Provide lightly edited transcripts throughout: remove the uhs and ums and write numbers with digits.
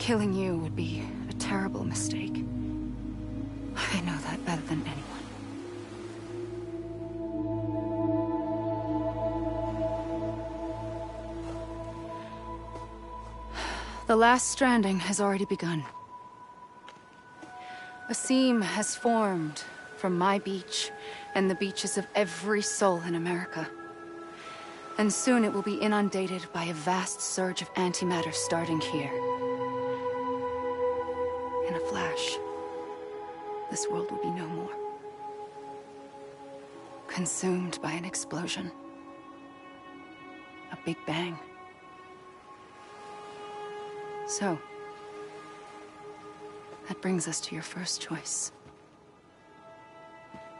killing you would be a terrible mistake. I know that better than anyone. The last stranding has already begun. A seam has formed from my beach and the beaches of every soul in America. And soon it will be inundated by a vast surge of antimatter starting here. In a flash, this world will be no more. Consumed by an explosion. A big bang. So, that brings us to your first choice.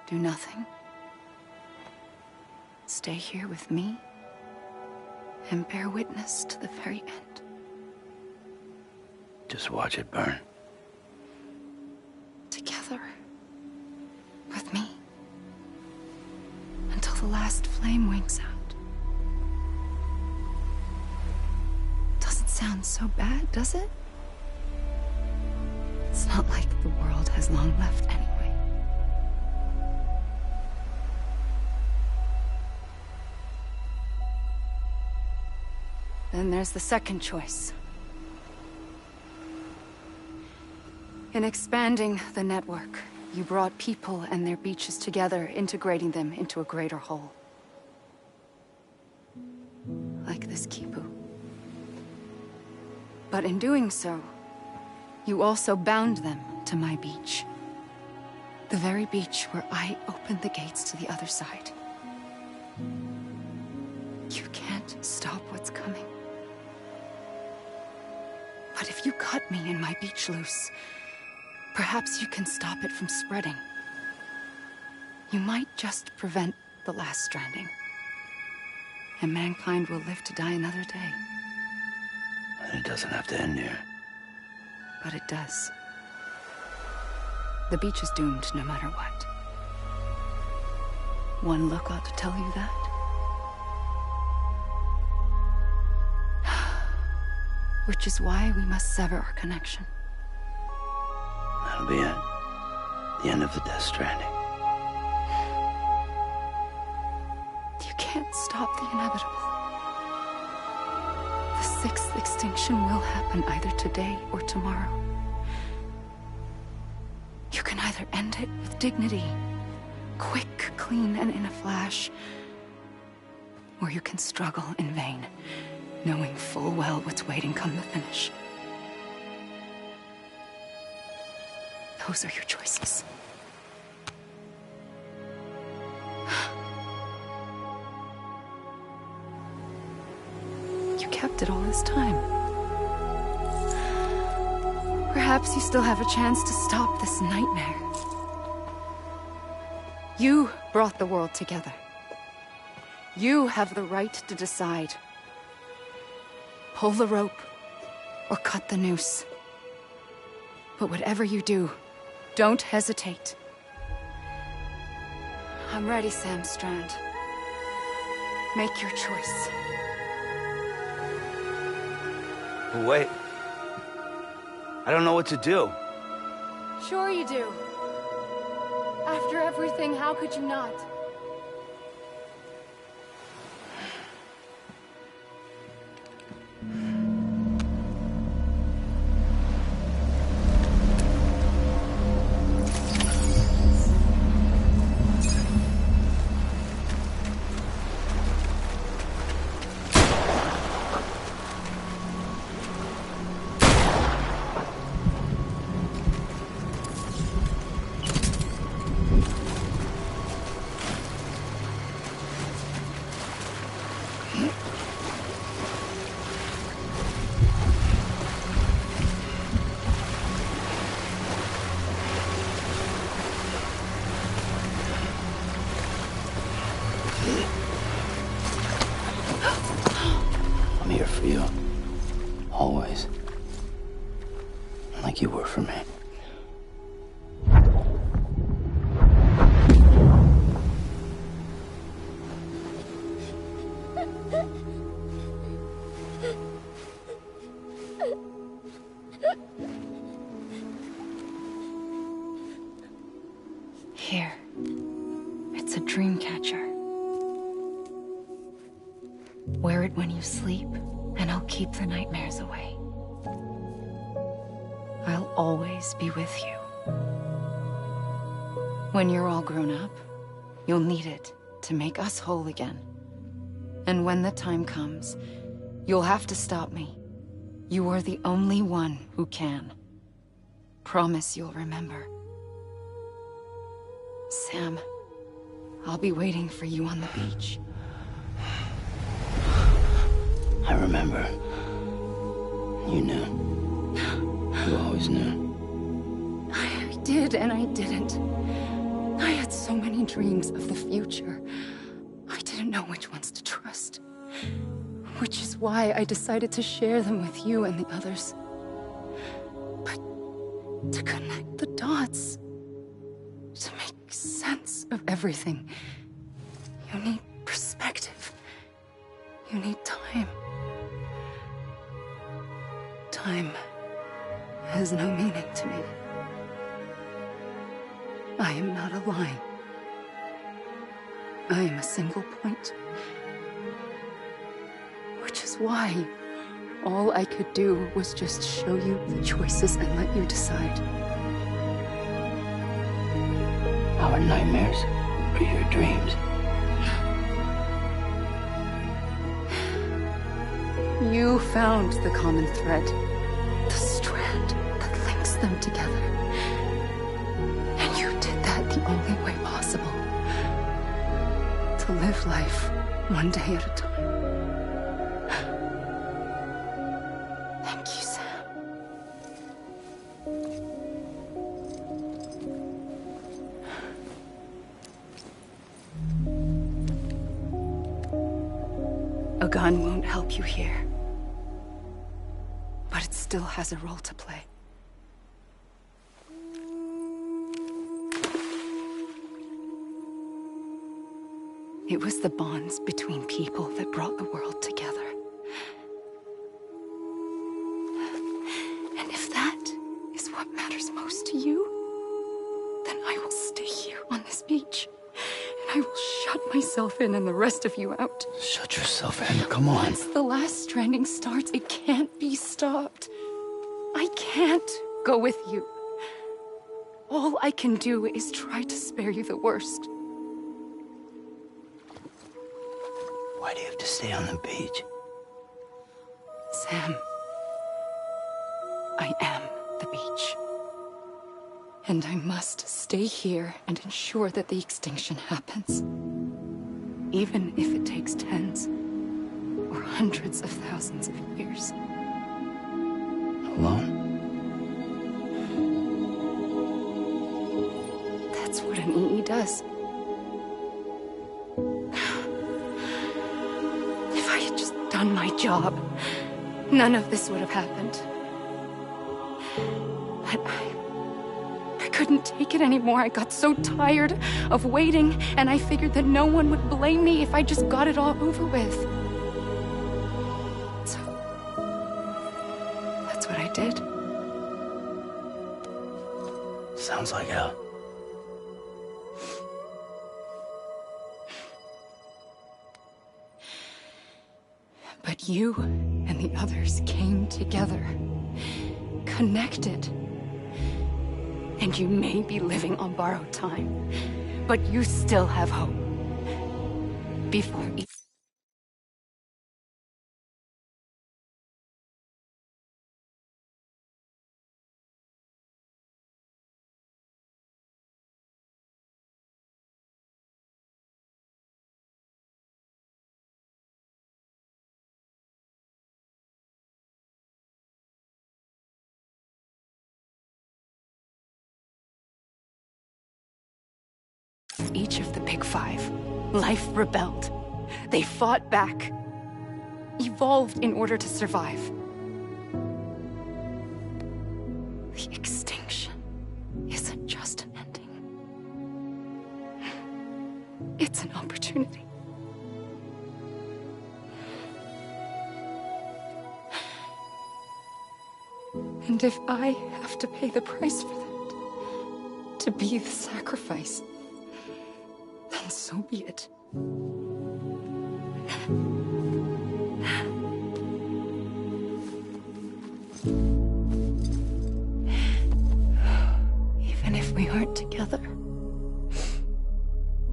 Do nothing. Stay here with me, and bear witness to the very end. Just watch it burn. Together. With me. Until the last flame winks out. Doesn't sound so bad, does it? It's not like the world has long left anyway. Then there's the second choice. In expanding the network, you brought people and their beaches together, integrating them into a greater whole. Like this Kipu. But in doing so, you also bound them to my beach. The very beach where I opened the gates to the other side. You can't stop what's coming. But if you cut me and my beach loose, perhaps you can stop it from spreading. You might just prevent the last stranding. And mankind will live to die another day. And it doesn't have to end here. But it does. The beach is doomed no matter what. One look ought to tell you that. Which is why we must sever our connection. That'll be it. The end of the Death Stranding. You can't stop the inevitable. The sixth extinction will happen either today or tomorrow. You can either end it with dignity, quick, clean, and in a flash, or you can struggle in vain, knowing full well what's waiting come the finish. Those are your choices. You kept it all this time. Perhaps you still have a chance to stop this nightmare. You brought the world together. You have the right to decide. Pull the rope, or cut the noose. But whatever you do, don't hesitate. I'm ready, Sam Strand. Make your choice. But wait. I don't know what to do. Sure you do. After everything, how could you not? I'm here for you. Always. Like you were for me. Here. It's a dream catcher. Wear it when you sleep, and I'll keep the nightmares away. I'll always be with you. When you're all grown up, you'll need it to make us whole again. And when the time comes, you'll have to stop me. You are the only one who can. Promise you'll remember. Sam, I'll be waiting for you on the beach. I remember. You knew. You always knew. I did and I didn't. I had so many dreams of the future. I didn't know which ones to trust. Which is why I decided to share them with you and the others. But to connect the dots, to make sense of everything, you need perspective. You need time. Time has no meaning to me. I am not a line. I am a single point. Which is why all I could do was just show you the choices and let you decide. Our nightmares are your dreams. You found the common thread, the strand that links them together. And you did that the only way possible. To live life one day at a time. Thank you, Sam. A gun won't help you here. But it still has a role to play. It was the bonds between people that brought the world together. And if that is what matters most to you, then I will stay here on this beach. And I will shut myself in and the rest of you out. Shut yourself in, come on. Once the last stranding starts, it can't be stopped. I can't go with you. All I can do is try to spare you the worst. Why do you have to stay on the beach? Sam, I am the beach. And I must stay here and ensure that the extinction happens. Even if it takes tens or hundreds of thousands of years. Alone? That's what an EE does. If I had just done my job, none of this would have happened. But I couldn't take it anymore. I got so tired of waiting, and I figured that no one would blame me if I just got it all over with. So, that's what I did. Sounds like hell. But you and the others came together, connected. And you may be living on borrowed time, but you still have hope. Before each of the big five, life rebelled. They fought back, evolved in order to survive. The extinction isn't just an ending. It's an opportunity. And if I have to pay the price for that, to be the sacrifice, then so be it. Even if we aren't together,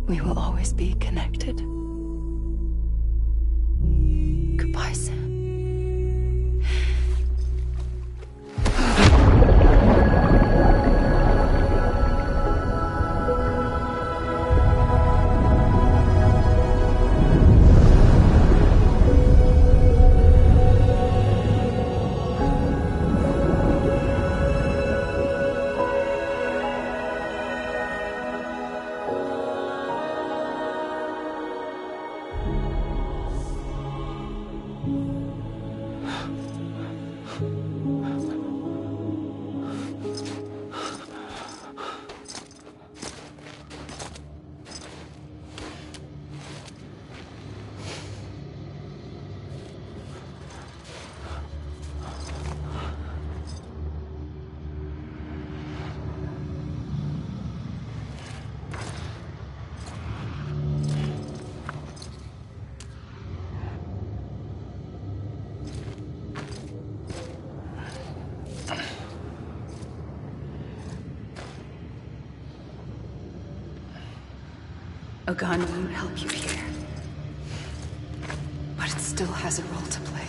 we will always be connected. Goodbye, Sam. A gun won't help you here, but it still has a role to play.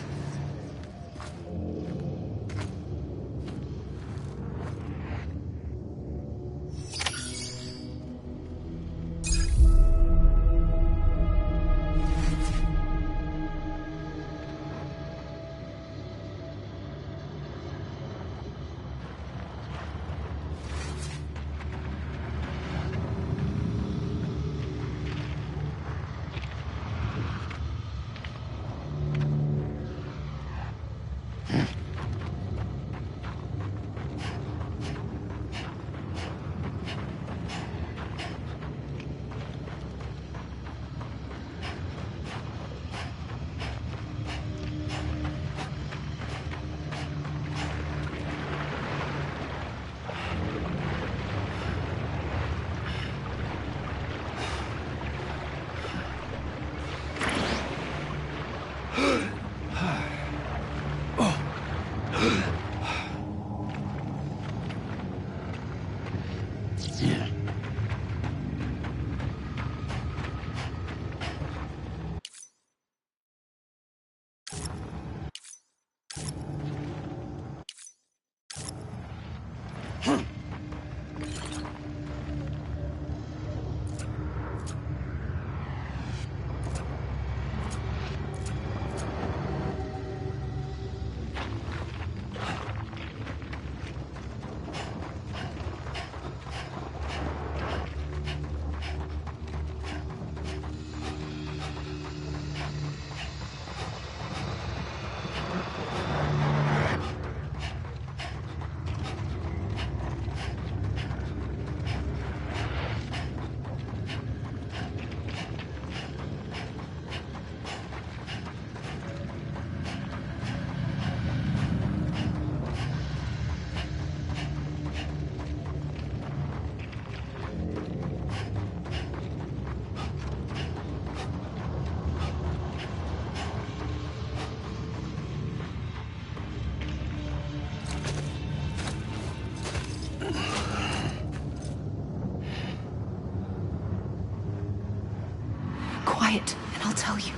Quiet, and I'll tell you.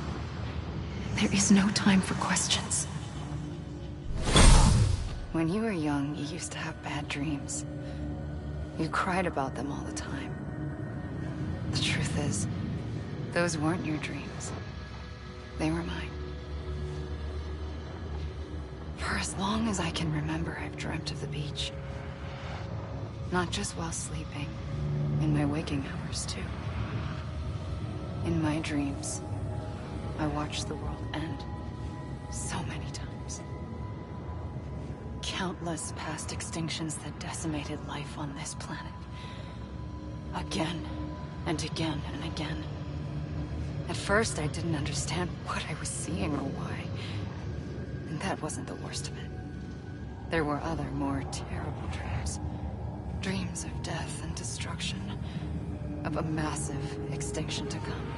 There is no time for questions. When you were young, you used to have bad dreams. You cried about them all the time. The truth is, those weren't your dreams. They were mine. For as long as I can remember, I've dreamt of the beach. Not just while sleeping, in my waking hours, too. In my dreams, I watched the world end so many times. Countless past extinctions that decimated life on this planet. Again, and again, and again. At first, I didn't understand what I was seeing or why. And that wasn't the worst of it. There were other, more terrible dreams. Dreams of death and destruction. Of a massive extinction to come.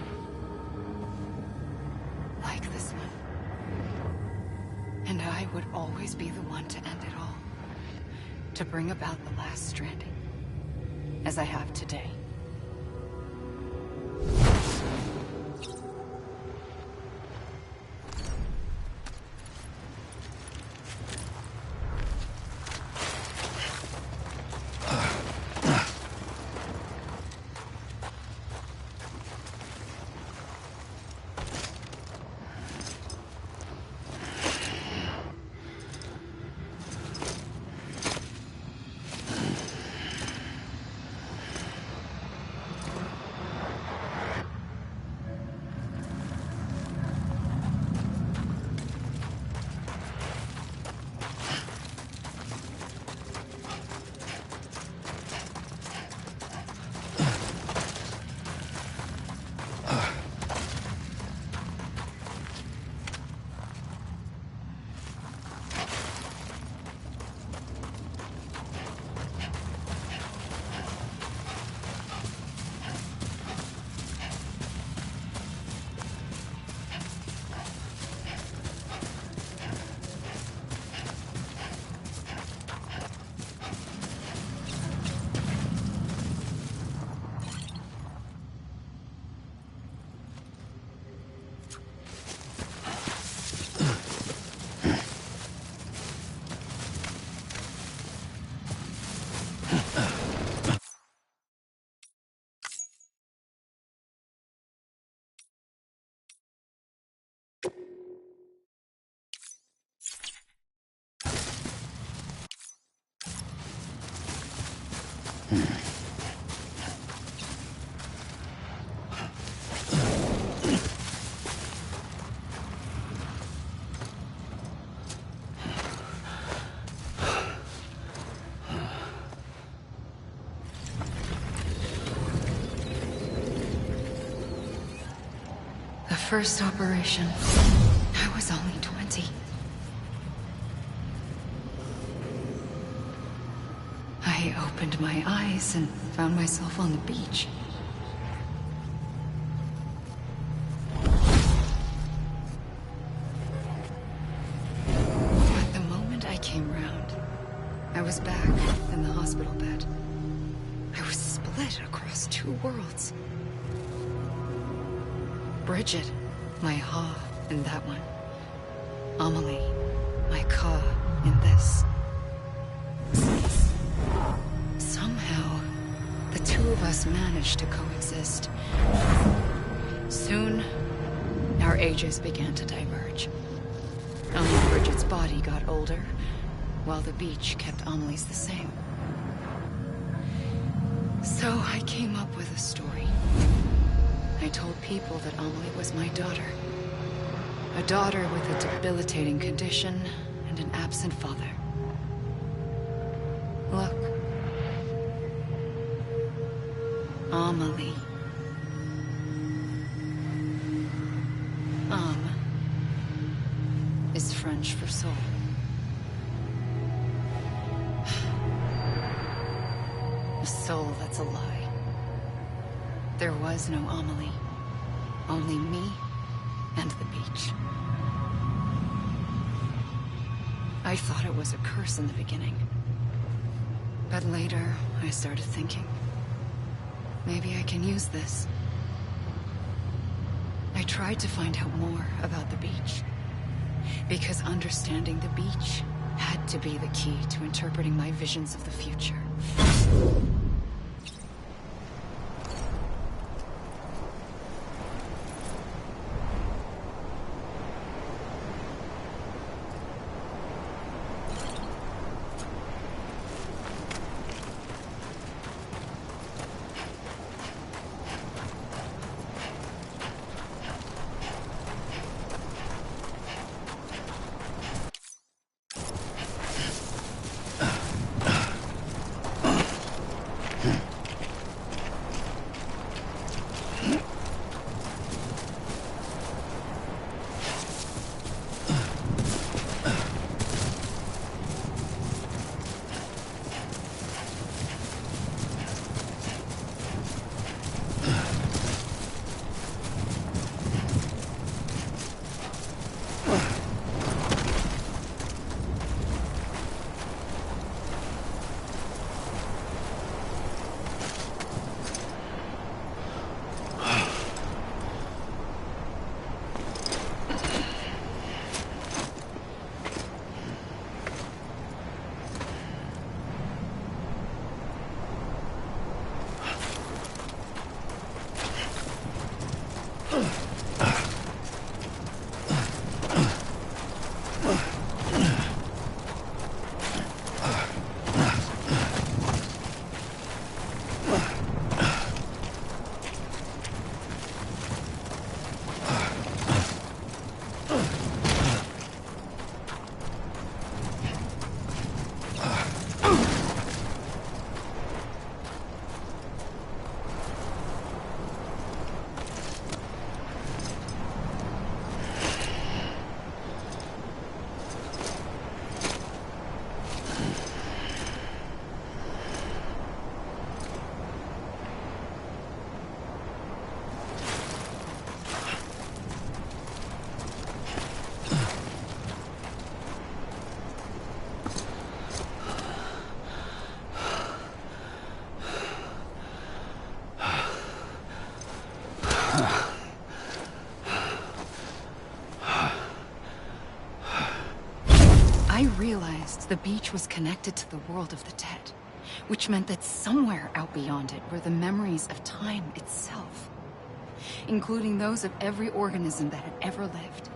Like this one. And I would always be the one to end it all. To bring about the last stranding. As I have today. First operation. I was only 20. I opened my eyes and found myself on the beach. But the moment I came round, I was back in the hospital bed. I was split across two worlds. Bridget, my ha in that one. Amelie, my ka in this. Somehow, the two of us managed to coexist. Soon, our ages began to diverge. Only Bridget's body got older, while the beach kept Amelie's the same. So I came up with a story. I told people that Amelie was my daughter. A daughter with a debilitating condition and an absent father. Look. Amelie. Is French for soul. A soul that's a lie. There was no Amelie. Only me and the beach. I thought it was a curse in the beginning. But later, I started thinking, maybe I can use this. I tried to find out more about the beach. Because understanding the beach had to be the key to interpreting my visions of the future. The beach was connected to the world of the dead, which meant that somewhere out beyond it were the memories of time itself, including those of every organism that had ever lived.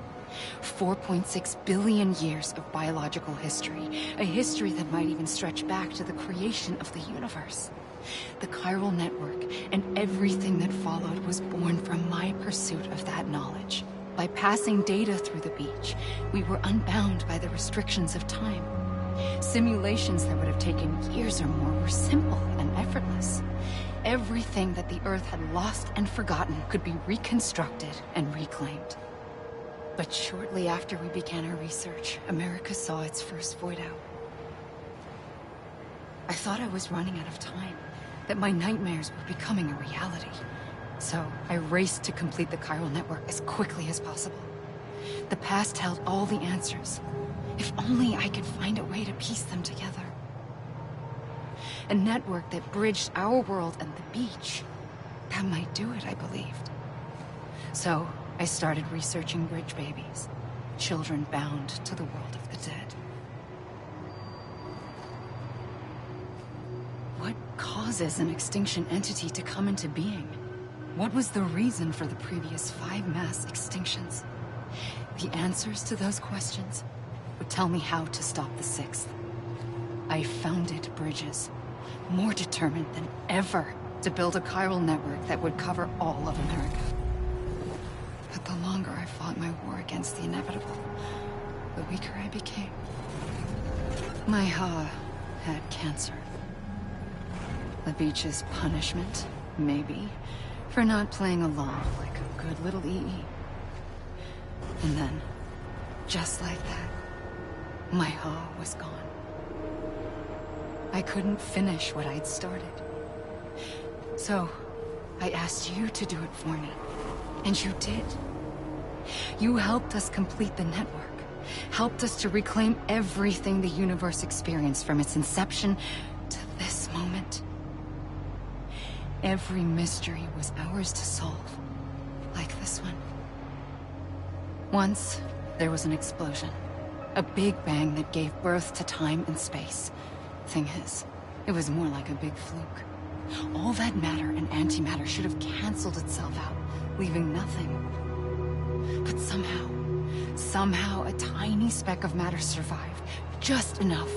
4.6 billion years of biological history, a history that might even stretch back to the creation of the universe. The chiral network and everything that followed was born from my pursuit of that knowledge. By passing data through the beach, we were unbound by the restrictions of time. Simulations that would have taken years or more were simple and effortless. Everything that the Earth had lost and forgotten could be reconstructed and reclaimed. But shortly after we began our research, America saw its first void out. I thought I was running out of time, that my nightmares were becoming a reality. So I raced to complete the chiral network as quickly as possible. The past held all the answers. If only I could find a way to piece them together. A network that bridged our world and the beach. That might do it, I believed. So I started researching bridge babies, children bound to the world of the dead. What causes an extinction entity to come into being? What was the reason for the previous 5 mass extinctions? The answers to those questions would tell me how to stop the 6th. I founded bridges, more determined than ever to build a chiral network that would cover all of America. But the longer I fought my war against the inevitable, the weaker I became. My Ha had cancer. The beach's punishment, maybe, for not playing along like a good little EE. And then, just like that, my Ha was gone. I couldn't finish what I'd started. So, I asked you to do it for me. And you did. You helped us complete the network. Helped us to reclaim everything the universe experienced from its inception to this moment. Every mystery was ours to solve. Like this one. Once, there was an explosion. A big bang that gave birth to time and space. Thing is, it was more like a big fluke. All that matter and antimatter should have canceled itself out, leaving nothing. But somehow a tiny speck of matter survived. Just enough.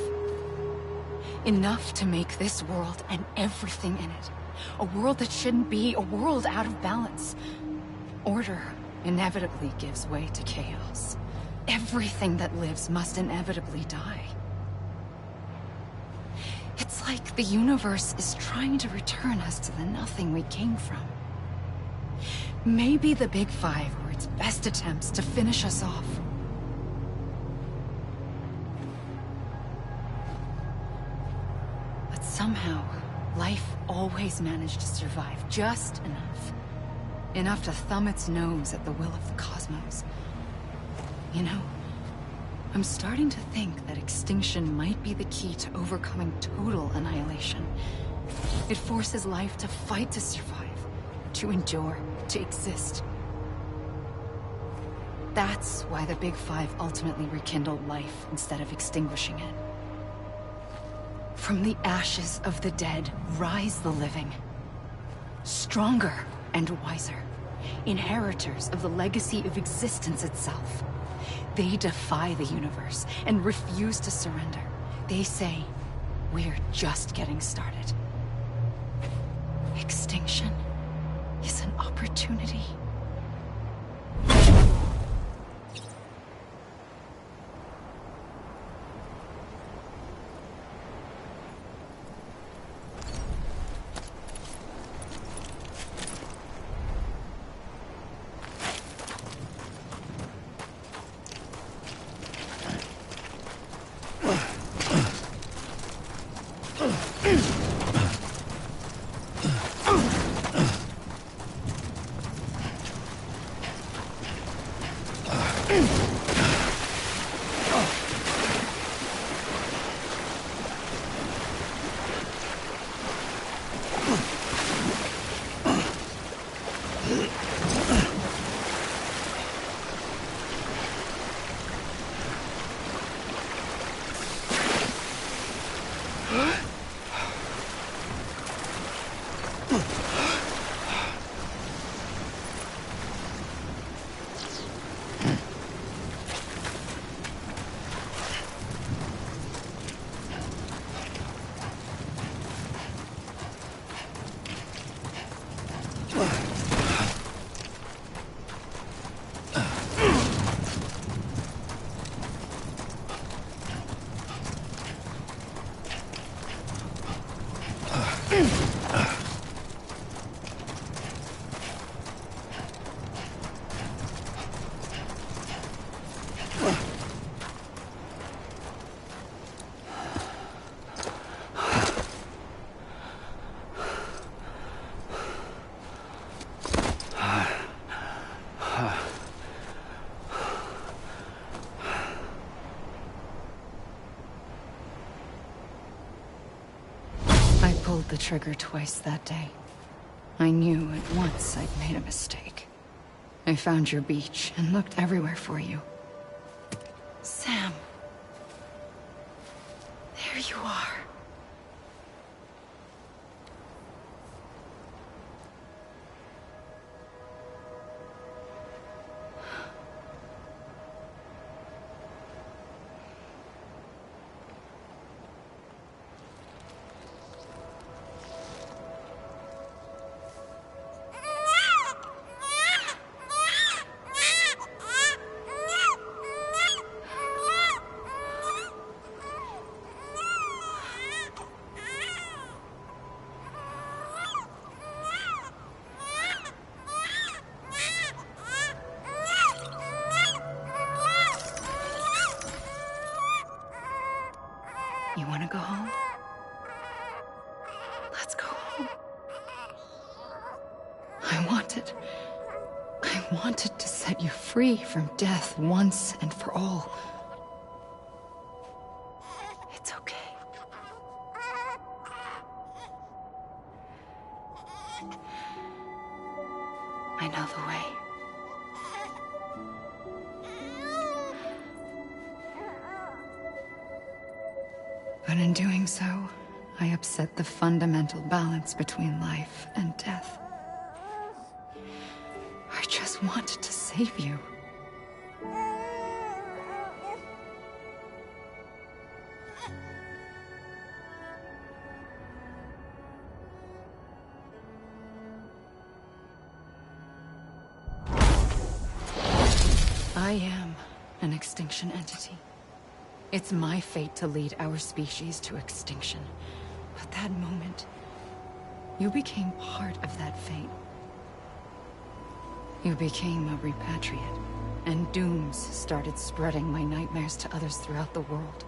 Enough to make this world and everything in it. A world that shouldn't be, a world out of balance. Order inevitably gives way to chaos. Everything that lives must inevitably die. It's like the universe is trying to return us to the nothing we came from. Maybe the Big Five were its best attempts to finish us off. But somehow, life always managed to survive just enough. Enough to thumb its nose at the will of the cosmos. You know, I'm starting to think that extinction might be the key to overcoming total annihilation. It forces life to fight to survive, to endure, to exist. That's why the Big Five ultimately rekindled life instead of extinguishing it. From the ashes of the dead rise the living. Stronger and wiser. Inheritors of the legacy of existence itself. They defy the universe and refuse to surrender. They say, we're just getting started. Extinction is an opportunity. pulled the trigger twice that day. I knew at once I'd made a mistake. I found your beach and looked everywhere for you. Sam. There you are. You want to go home? Let's go home. I wanted to set you free from death once and for all. It's okay. I know the way. But in doing so, I upset the fundamental balance between life and death. I just wanted to save you. I am an extinction entity. It's my fate to lead our species to extinction. But that moment, you became part of that fate. You became a repatriate, and dooms started spreading my nightmares to others throughout the world.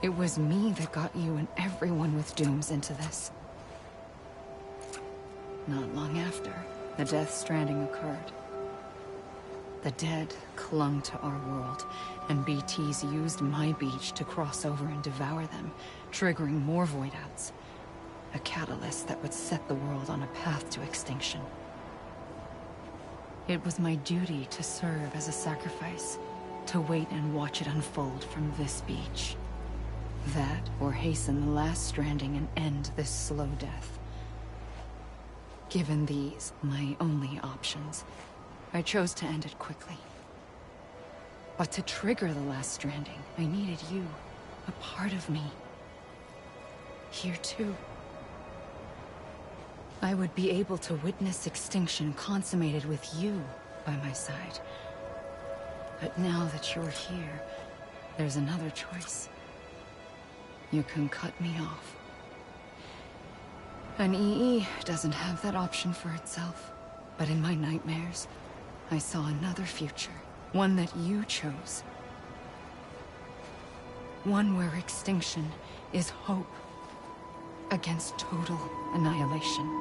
It was me that got you and everyone with dooms into this. Not long after, the Death Stranding occurred. The dead clung to our world, and BTs used my beach to cross over and devour them, triggering more voidouts. A catalyst that would set the world on a path to extinction. It was my duty to serve as a sacrifice, to wait and watch it unfold from this beach. That, or hasten the last stranding and end this slow death. Given these, my only options, I chose to end it quickly. But to trigger the last stranding, I needed you, a part of me. Here too. I would be able to witness extinction consummated with you by my side. But now that you're here, there's another choice. You can cut me off. An EE doesn't have that option for itself. But in my nightmares, I saw another future. One that you chose. One where extinction is hope against total annihilation.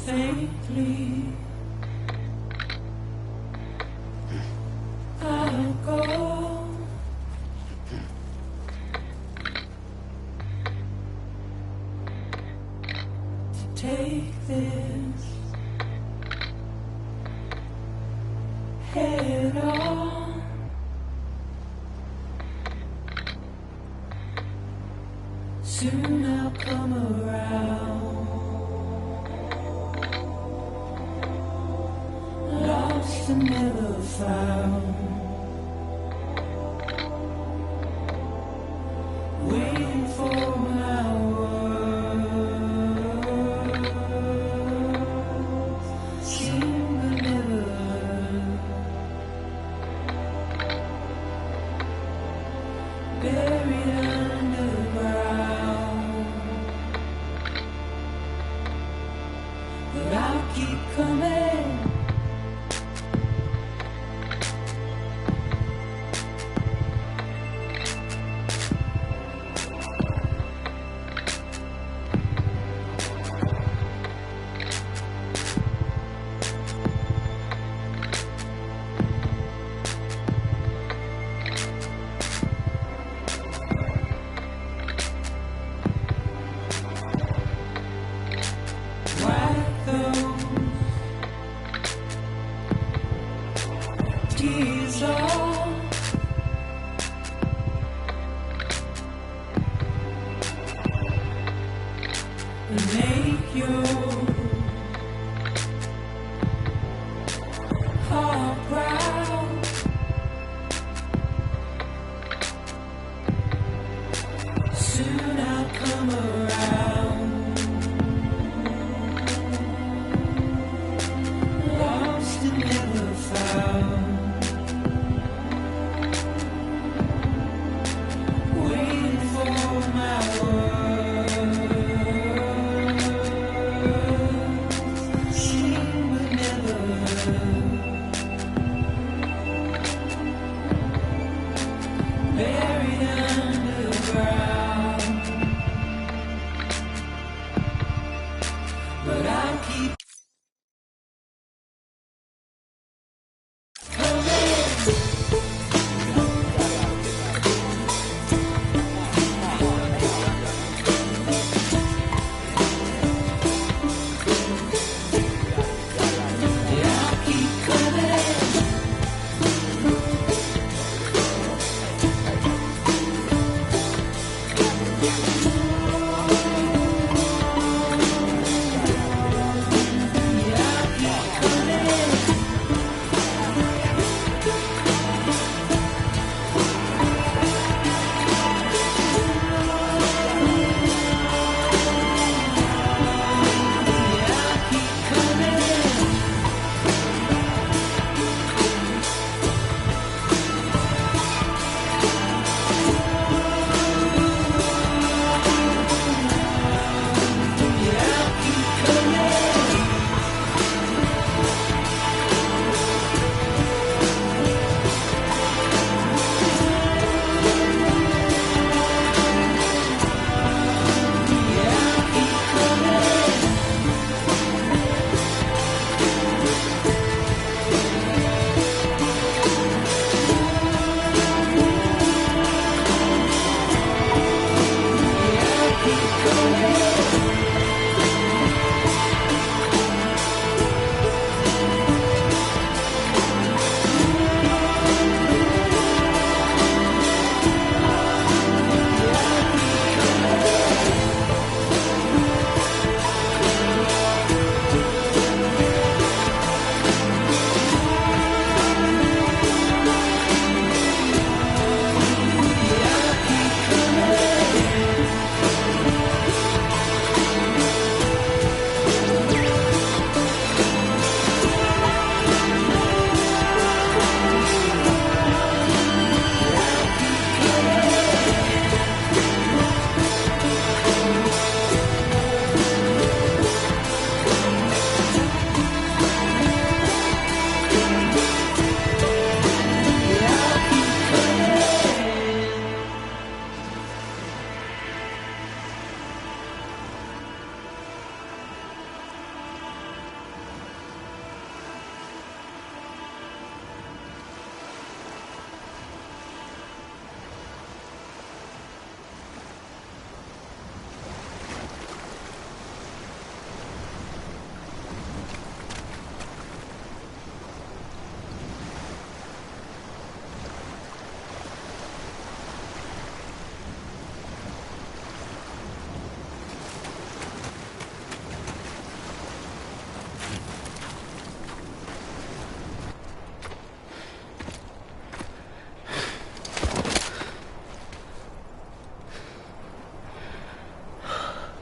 Faintly, I'll go to take this head on. Soon I'll come around. Lost and never found. buried underground. But I'll keep coming.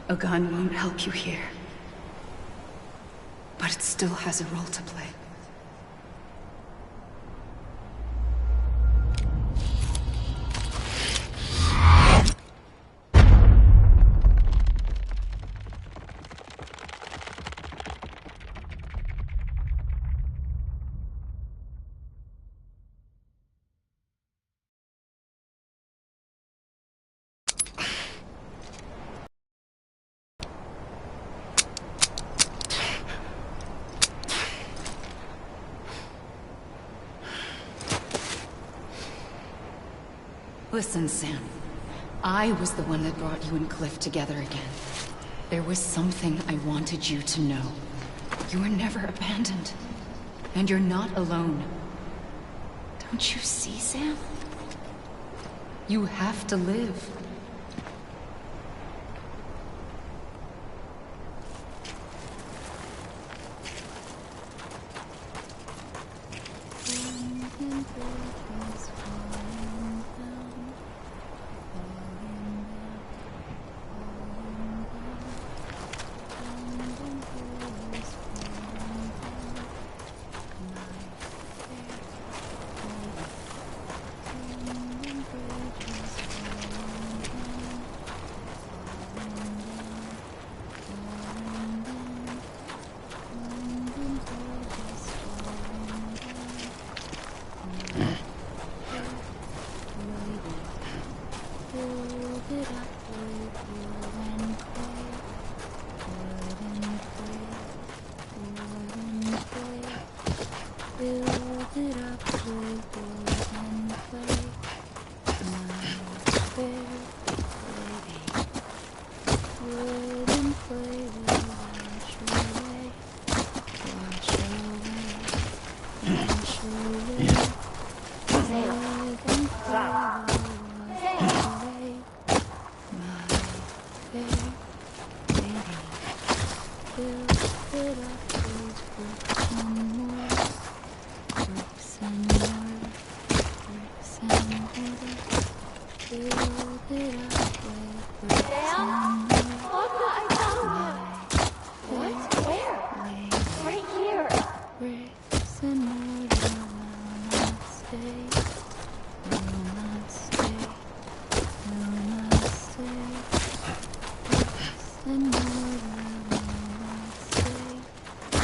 A gun won't help you here. But it still has a role to play. Listen, Sam. I was the one that brought you and Cliff together again. There was something I wanted you to know. You were never abandoned. And you're not alone. Don't you see, Sam? You have to live.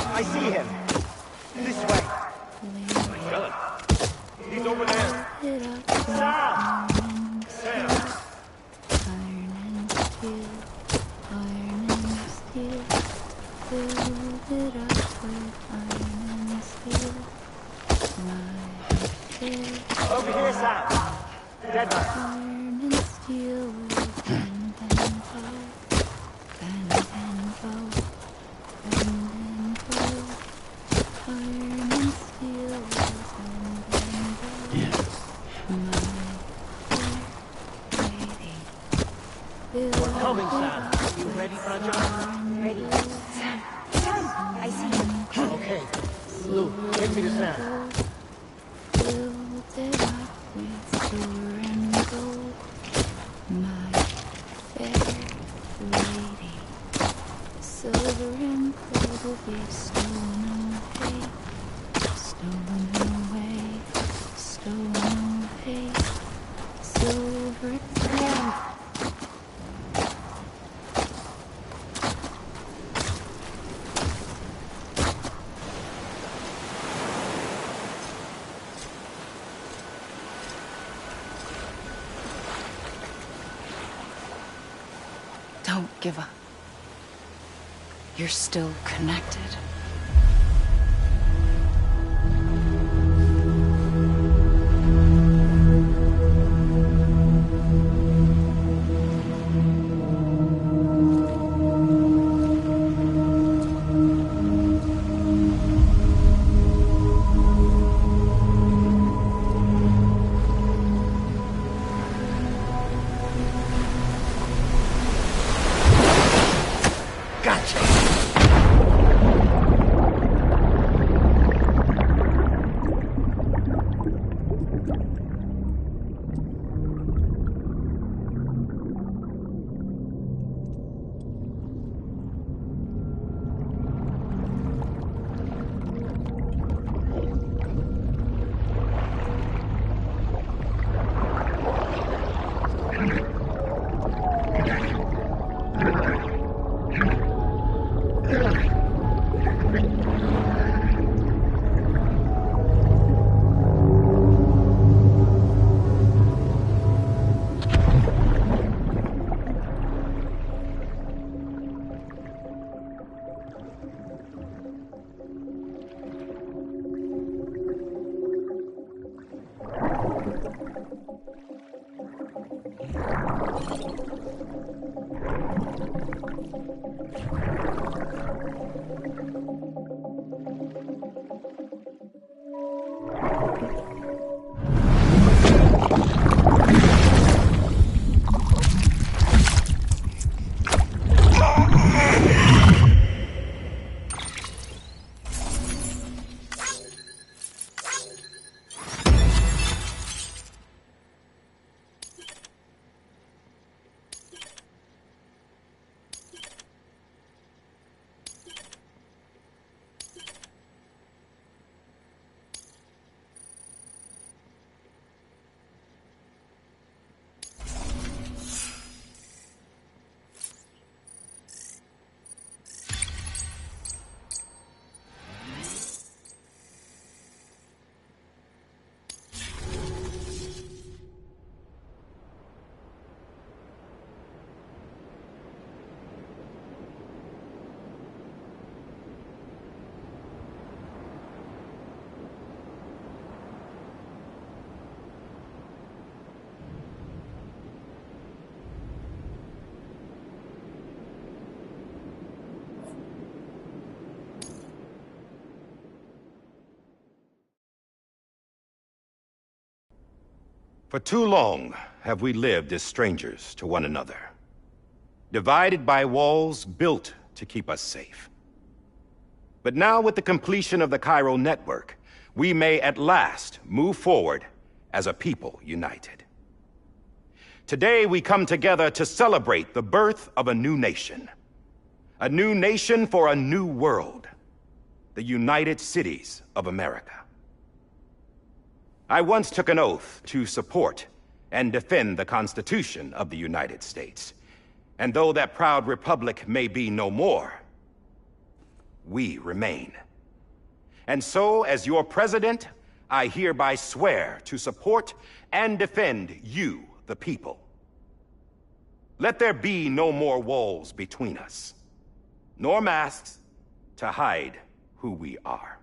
I see him. This way. He's over there. Sam! Sam! Iron and steel, iron and steel. Build it up with iron and steel. Over here, Sam. Dead man. Iron and steel with bend and bow. Bend and bow. Bend and bow. Iron and steel with bend and bow. We're coming, Sam. You ready for a job? Ready. Sam! Sam! I see you. Okay. Lou, take me to Sam. Build it up with silver and gold, my fair lady. Silver and gold will be stolen away, stolen away, stolen away. Silver and gold. Don't give up. You're still connected. For too long have we lived as strangers to one another, divided by walls built to keep us safe. But now, with the completion of the Cairo network, we may at last move forward as a people united. Today, we come together to celebrate the birth of a new nation. A new nation for a new world. The United Cities of America. I once took an oath to support and defend the Constitution of the United States. And though that proud republic may be no more, we remain. And so, as your president, I hereby swear to support and defend you, the people. Let there be no more walls between us, nor masks to hide who we are.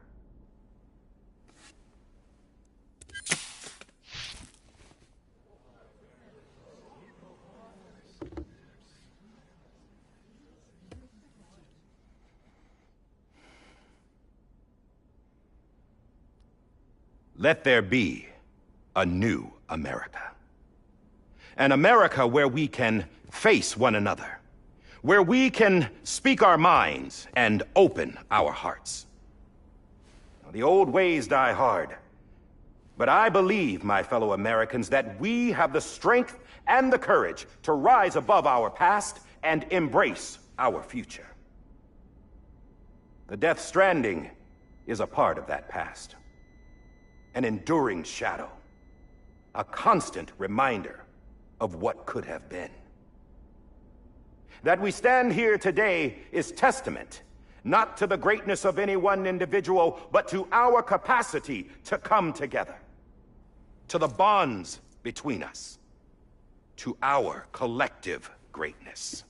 Let there be a new America. An America where we can face one another, where we can speak our minds and open our hearts. The old ways die hard, but I believe, my fellow Americans, that we have the strength and the courage to rise above our past and embrace our future. The Death Stranding is a part of that past. An enduring shadow, a constant reminder of what could have been. That we stand here today is testament, not to the greatness of any one individual, but to our capacity to come together, to the bonds between us, to our collective greatness.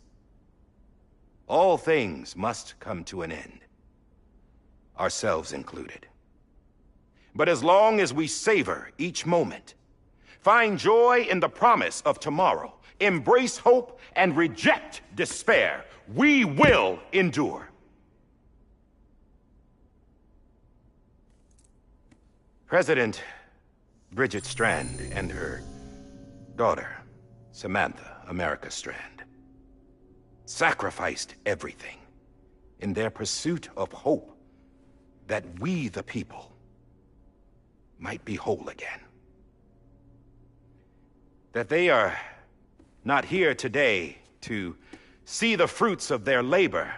All things must come to an end, ourselves included. But as long as we savor each moment, find joy in the promise of tomorrow, embrace hope, and reject despair, we will endure. President Bridget Strand and her daughter, Samantha America Strand, sacrificed everything in their pursuit of hope that we, the people, might be whole again. That they are not here today to see the fruits of their labor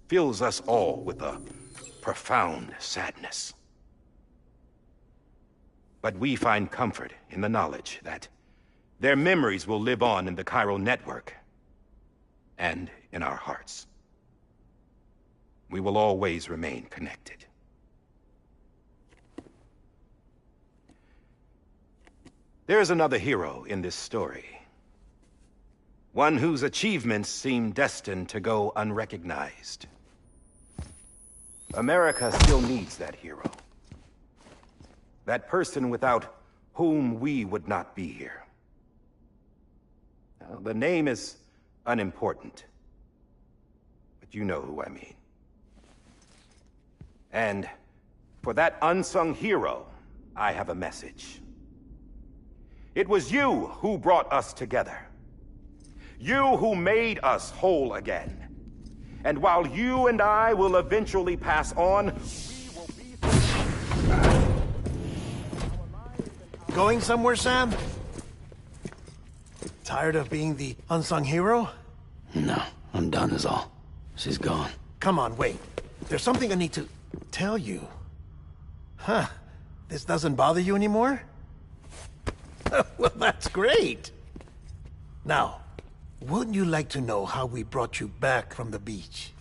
fills us all with a profound sadness. But we find comfort in the knowledge that their memories will live on in the Cairo network and in our hearts. We will always remain connected. There is another hero in this story. One whose achievements seem destined to go unrecognized. America still needs that hero. That person without whom we would not be here. Now, the name is unimportant, but you know who I mean. And for that unsung hero, I have a message. It was you who brought us together. You who made us whole again. And while you and I will eventually pass on, we will be... Going somewhere, Sam? Tired of being the unsung hero? No, I'm done is all. She's gone. Come on, wait. There's something I need to tell you. Huh. This doesn't bother you anymore? Well, that's great. Now, wouldn't you like to know how we brought you back from the beach?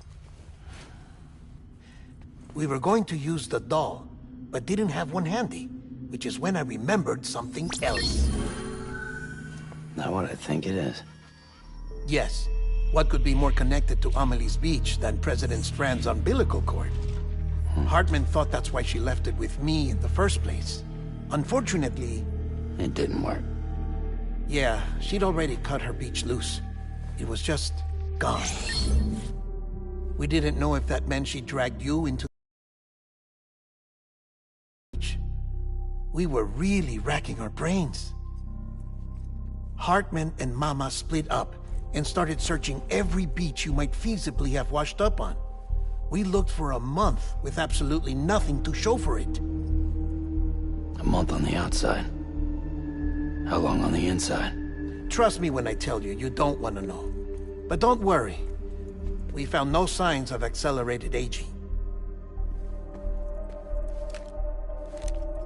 We were going to use the doll, but didn't have one handy, which is when I remembered something else. Not what I think it is. Yes. What could be more connected to Amelie's beach than President Strand's umbilical cord? Hartman thought that's why she left it with me in the first place. Unfortunately... It didn't work. Yeah, she'd already cut her beach loose. It was just gone. We didn't know if that meant she dragged you into the beach. We were really racking our brains. Hartman and Mama split up and started searching every beach you might feasibly have washed up on. We looked for a month with absolutely nothing to show for it. A month on the outside. How long on the inside? Trust me when I tell you, you don't want to know. But don't worry. We found no signs of accelerated aging.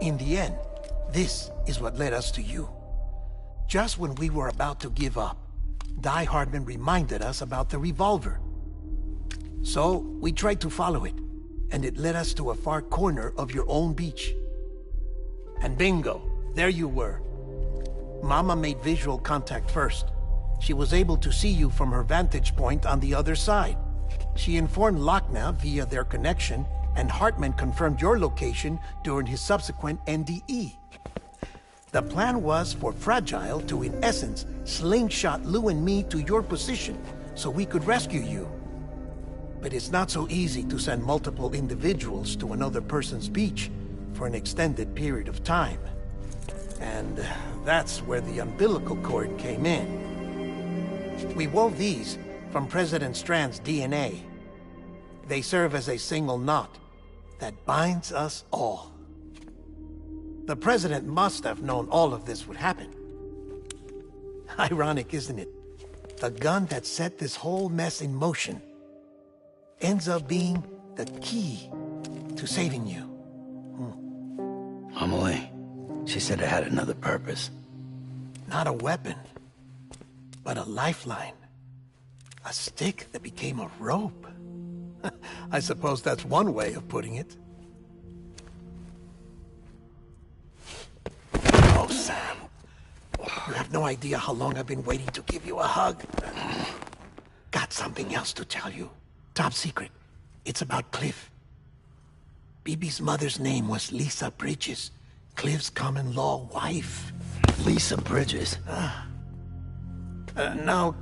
In the end, this is what led us to you. Just when we were about to give up, Die Hardman reminded us about the revolver. So, we tried to follow it, and it led us to a far corner of your own beach. And bingo, there you were. Mama made visual contact first. She was able to see you from her vantage point on the other side. She informed Lochna via their connection, and Hartman confirmed your location during his subsequent NDE. The plan was for Fragile to, in essence, slingshot Lou and me to your position so we could rescue you. But it's not so easy to send multiple individuals to another person's beach for an extended period of time. And that's where the umbilical cord came in. We wove these from President Strand's DNA. They serve as a single knot that binds us all. The President must have known all of this would happen. Ironic, isn't it? The gun that set this whole mess in motion ends up being the key to saving you. Amelie, she said it had another purpose. Not a weapon, but a lifeline. A stick that became a rope. I suppose that's one way of putting it. Oh, Sam. You have no idea how long I've been waiting to give you a hug. Got something else to tell you. Top secret. It's about Cliff. Bibi's mother's name was Lisa Bridges, Cliff's common-law wife. Lisa Bridges? Now,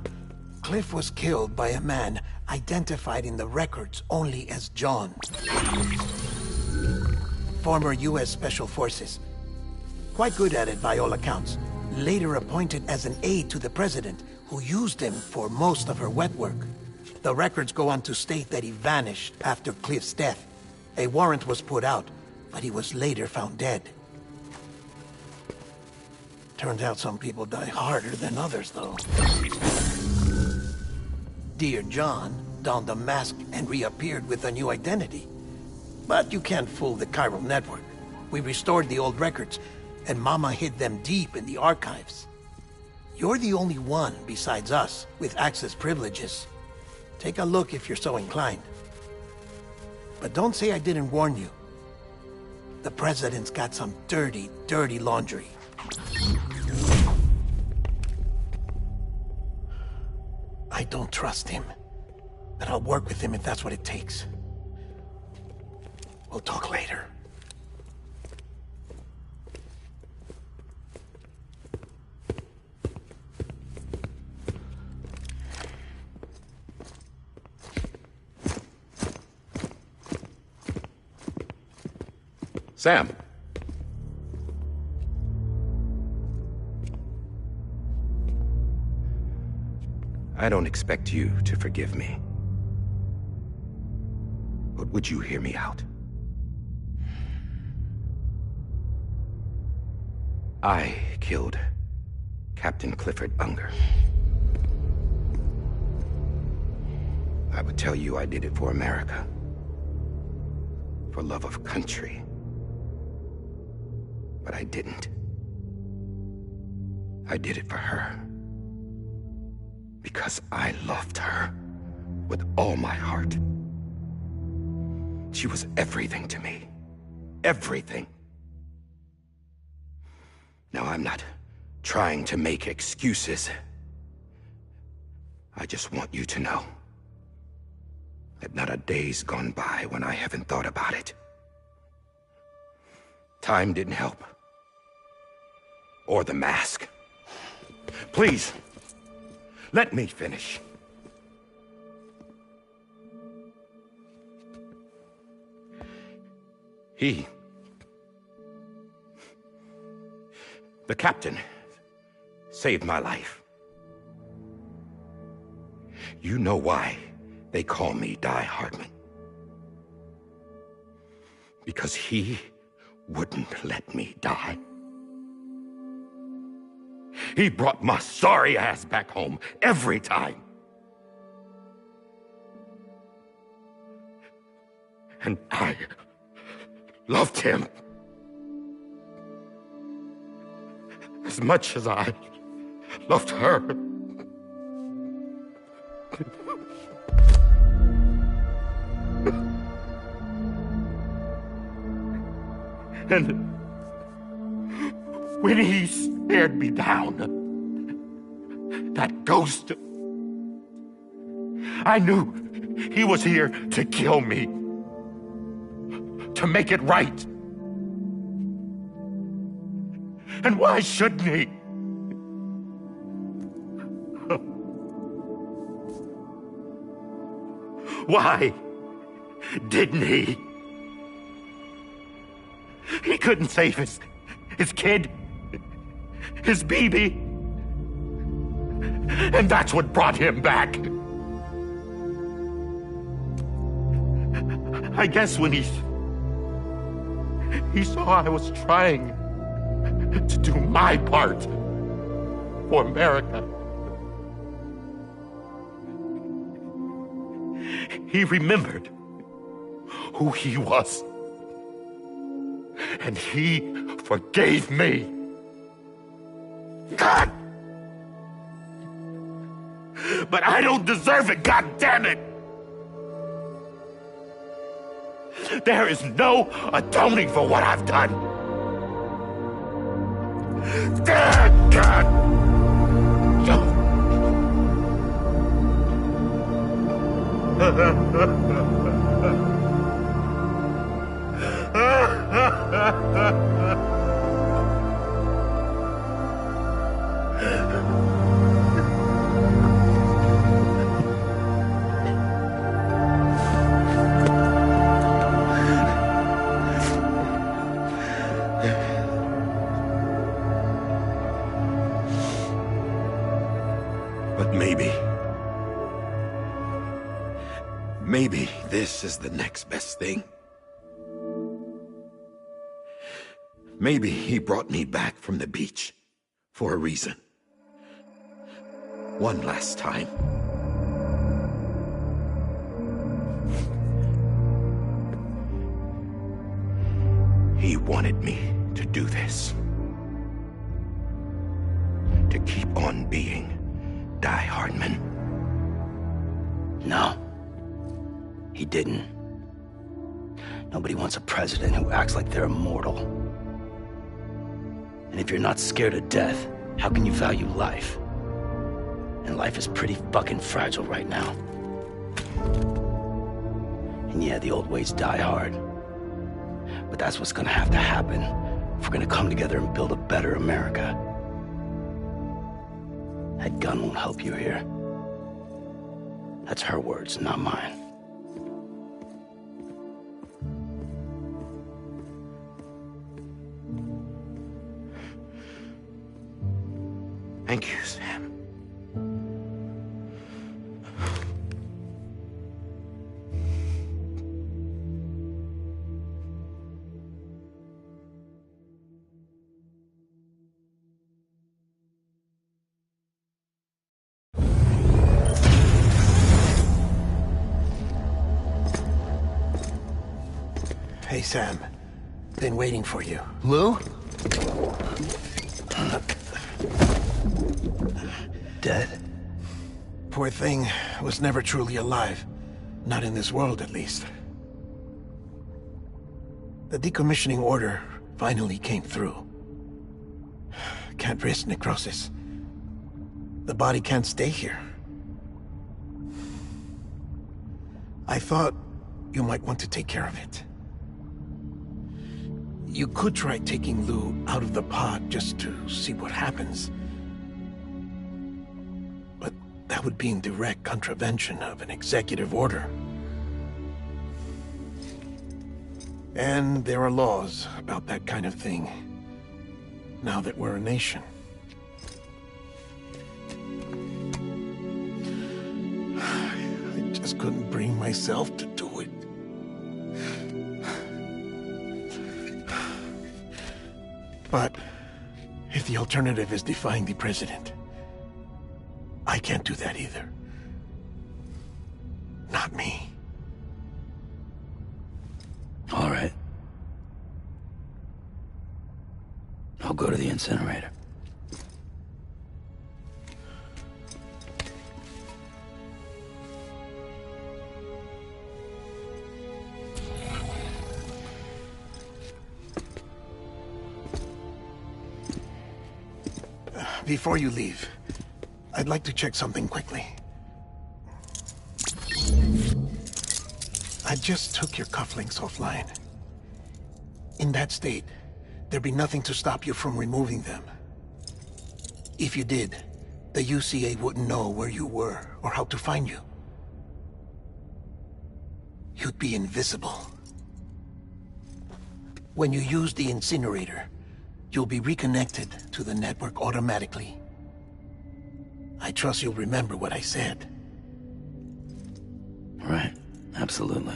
Cliff was killed by a man identified in the records only as John. Former U.S. Special Forces. Quite good at it by all accounts. Later appointed as an aide to the president, who used him for most of her wet work. The records go on to state that he vanished after Cliff's death. A warrant was put out, but he was later found dead. Turns out some people die harder than others, though. Dear John donned a mask and reappeared with a new identity. But you can't fool the chiral network. We restored the old records, and Mama hid them deep in the archives. You're the only one, besides us, with access privileges. Take a look if you're so inclined. But don't say I didn't warn you. The President's got some dirty, dirty laundry. I don't trust him, but I'll work with him if that's what it takes. We'll talk later. Sam. I don't expect you to forgive me. But would you hear me out? I killed Captain Clifford Unger. I would tell you I did it for America. For love of country. But I didn't. I did it for her. Because I loved her with all my heart. She was everything to me. Everything. Now, I'm not trying to make excuses. I just want you to know that not a day's gone by when I haven't thought about it. Time didn't help. Or the mask. Please, let me finish. The captain saved my life. You know why they call me Die Hardman. Because he wouldn't let me die. He brought my sorry ass back home every time. And I loved him as much as I loved her. And when he stared me down, that ghost, I knew he was here to kill me, to make it right. And why shouldn't he? Why didn't he? He couldn't save his kid, his baby. And that's what brought him back. I guess when he saw I was trying to do my part for America, he remembered who he was. And he forgave me. God! But I don't deserve it, God damn it! There is no atoning for what I've done. God! But maybe this is the next best thing. Maybe he brought me back from the beach for a reason. One last time. He wanted me to do this. To keep on being Die Hardman. No. He didn't. Nobody wants a president who acts like they're immortal. And if you're not scared of death, how can you value life? And life is pretty fucking fragile right now. And yeah, the old ways die hard. But that's what's gonna have to happen if we're gonna come together and build a better America. That gun won't help you here. That's her words, not mine. Thank you, Sam. Hey, Sam. Been waiting for you. Lou? Dead? Poor thing was never truly alive. Not in this world, at least. The decommissioning order finally came through. Can't risk necrosis. The body can't stay here. I thought you might want to take care of it. You could try taking Lou out of the pod just to see what happens. But that would be in direct contravention of an executive order. And there are laws about that kind of thing, now that we're a nation. just couldn't bring myself to do it. But if the alternative is defying the president, I can't do that either. Not me. All right. I'll go to the incinerator. Before you leave, I'd like to check something quickly. I just took your cufflinks offline. In that state, there'd be nothing to stop you from removing them. If you did, the UCA wouldn't know where you were or how to find you. You'd be invisible. When you use the incinerator, you'll be reconnected to the network automatically. I trust you'll remember what I said. Right. Absolutely.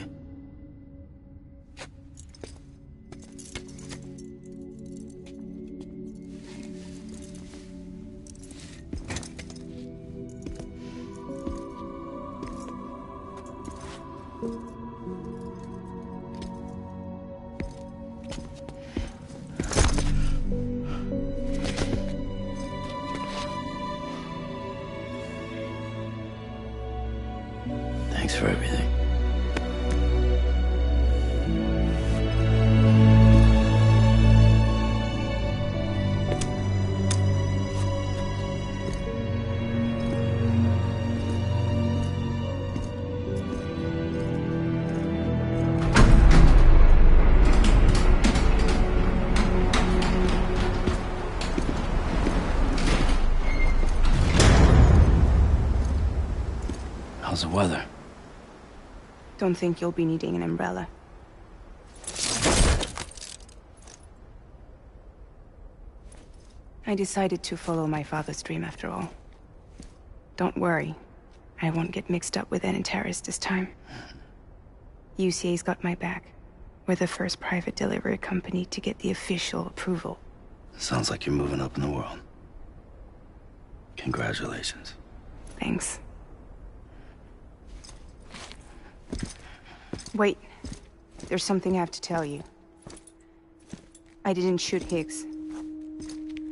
Thanks for everything. How's the weather? Don't think you'll be needing an umbrella. I decided to follow my father's dream after all. Don't worry. I won't get mixed up with any terrorists this time. UCA's got my back. We're the first private delivery company to get the official approval. Sounds like you're moving up in the world. Congratulations. Thanks. Wait. There's something I have to tell you. I didn't shoot Higgs.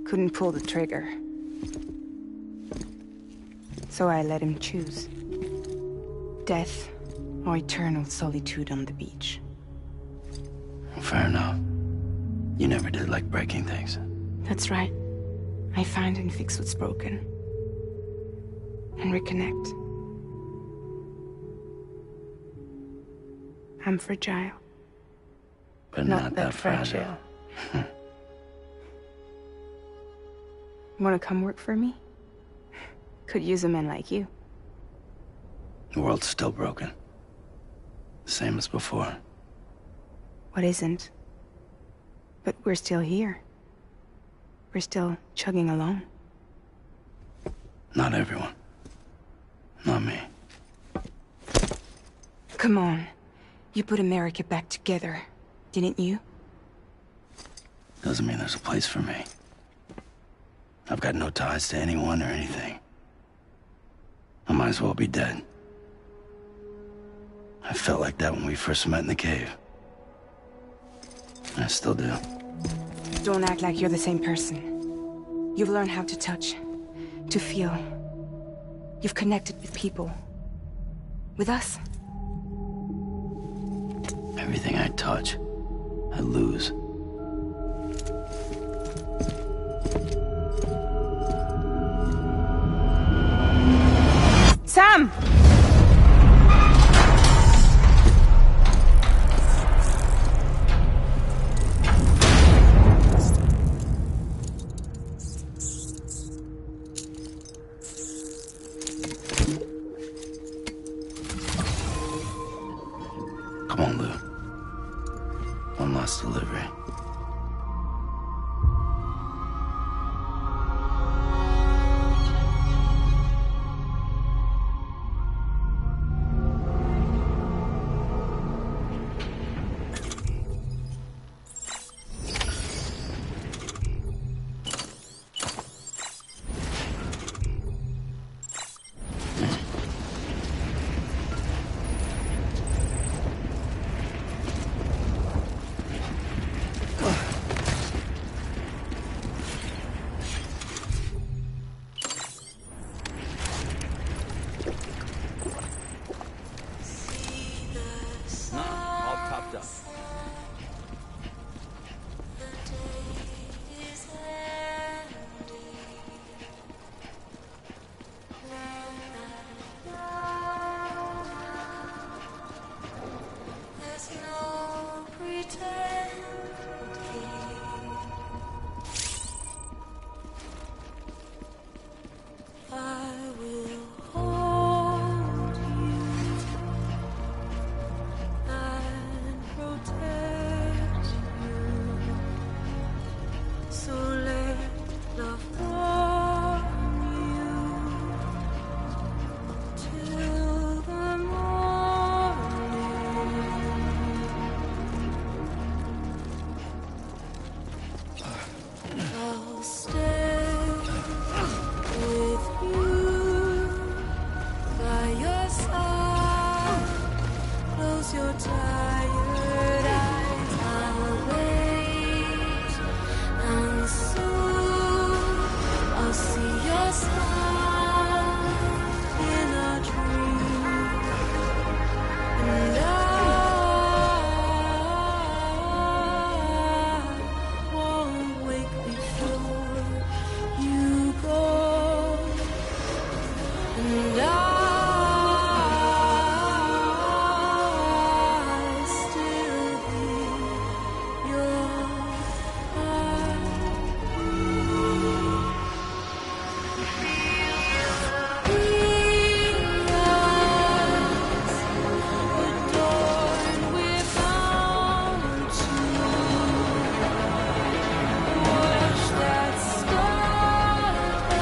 Couldn't pull the trigger. So I let him choose. Death or eternal solitude on the beach. Fair enough. You never did like breaking things. That's right. I find and fix what's broken. And reconnect. I'm fragile. But not that fragile. Wanna come work for me? Could use a man like you. The world's still broken. Same as before. What isn't? But we're still here. We're still chugging along. Not everyone. Not me. Come on. You put America back together, didn't you? Doesn't mean there's a place for me. I've got no ties to anyone or anything. I might as well be dead. I felt like that when we first met in the cave. I still do. Don't act like you're the same person. You've learned how to touch, to feel. You've connected with people. With us. Everything I touch, I lose. Sam! Come on, Lou. One last delivery. And I still hear your heart. Adorned with bounty, wash that scarlet eye.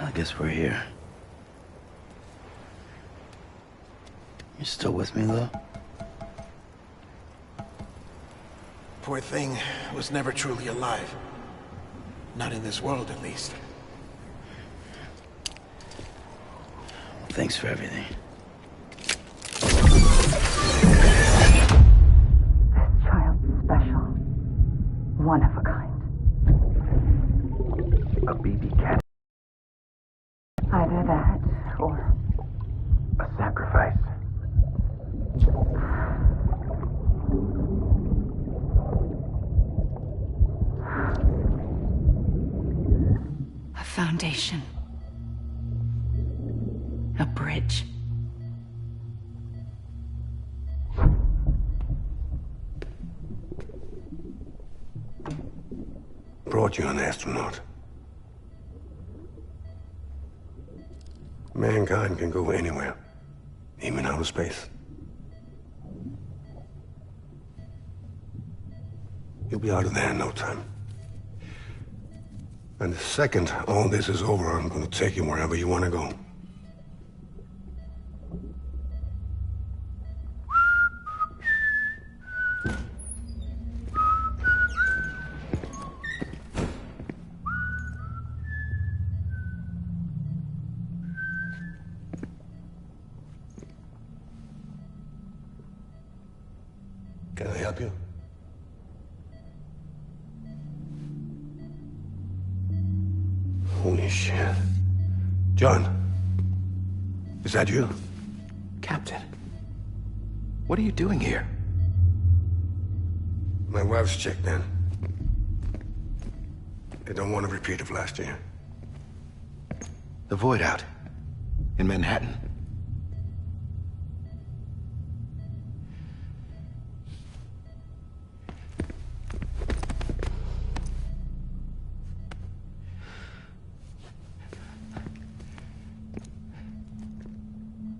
I guess we're here. You still with me, though? Poor thing was never truly alive. Not in this world, at least. Well, thanks for everything. Child's special. One of a kind. A BB cat. Either that, or A sacrifice. A foundation. A bridge. Brought you an astronaut. Mankind can go anywhere, even outer space. You'll be out of there in no time. And the second all this is over, I'm gonna take you wherever you wanna go. Can I help you? Holy shit. John, is that you? Captain, what are you doing here? My wife's checked in. They don't want a repeat of last year. The Void out. In Manhattan.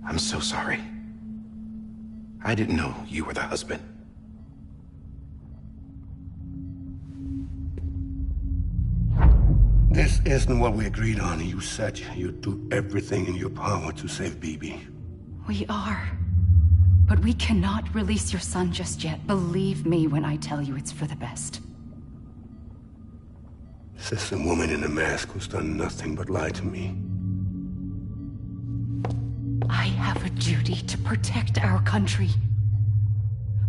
I'm so sorry. I didn't know you were the husband. This isn't what we agreed on. You said you'd do everything in your power to save BB. We are. But we cannot release your son just yet. Believe me when I tell you it's for the best. This is a woman in a mask who's done nothing but lie to me. I have a duty to protect our country.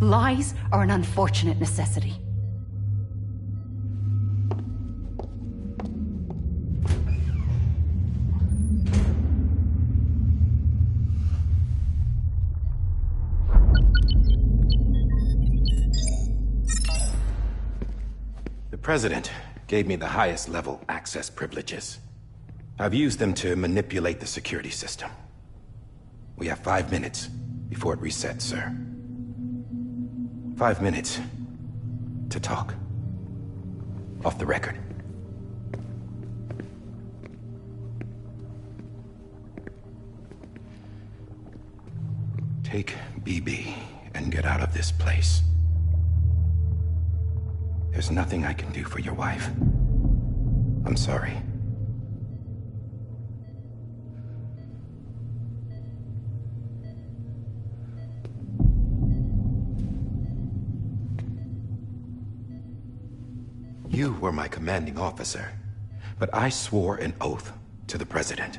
Lies are an unfortunate necessity. The President gave me the highest level access privileges. I've used them to manipulate the security system. We have 5 minutes before it resets, sir. 5 minutes to talk. Off the record. Take BB and get out of this place. There's nothing I can do for your wife. I'm sorry. You were my commanding officer, but I swore an oath to the President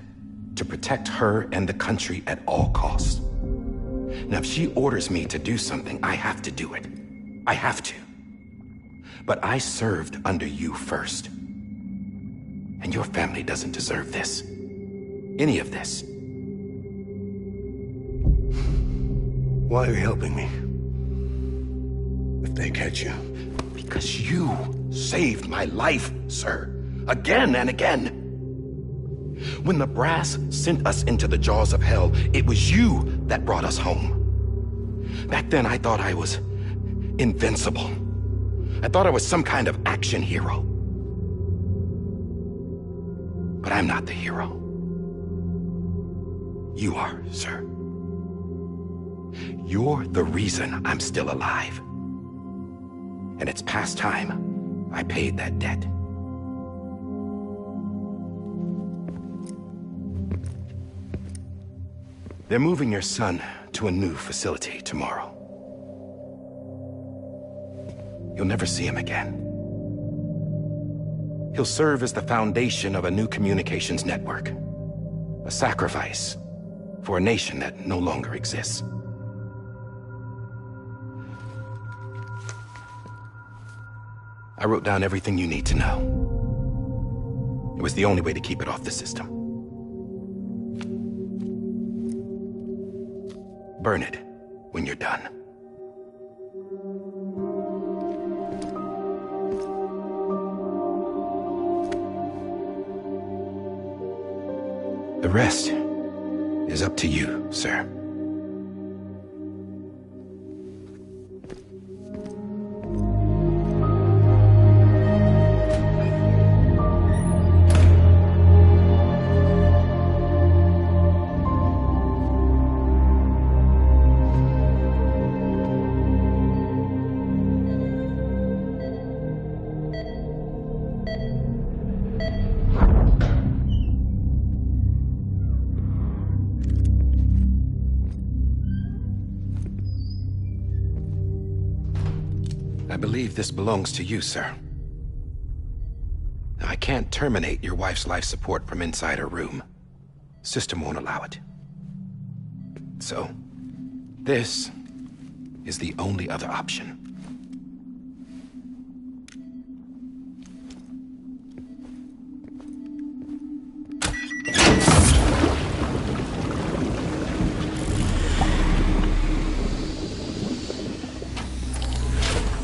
to protect her and the country at all costs. Now, if she orders me to do something, I have to do it. I have to. But I served under you first. And your family doesn't deserve this. Any of this. Why are you helping me? If they catch you. Because you saved my life, sir. Again and again. When the brass sent us into the jaws of hell, it was you that brought us home. Back then, I thought I was invincible. I thought I was some kind of action hero. But I'm not the hero. You are, sir. You're the reason I'm still alive. And it's past time I paid that debt. They're moving your son to a new facility tomorrow. You'll never see him again. He'll serve as the foundation of a new communications network. A sacrifice for a nation that no longer exists. I wrote down everything you need to know. It was the only way to keep it off the system. Burn it when you're done. The rest is up to you, sir. I believe this belongs to you, sir. I can't terminate your wife's life support from inside her room. System won't allow it. So, this is the only other option.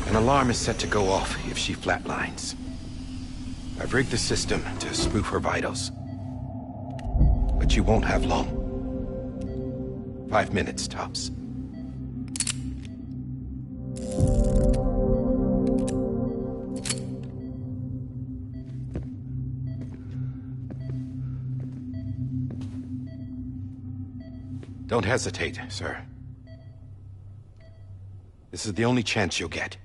An alarm is set to go off if she flatlines. I've rigged the system to spoof her vitals. But you won't have long. 5 minutes, tops. Don't hesitate, sir. This is the only chance you'll get.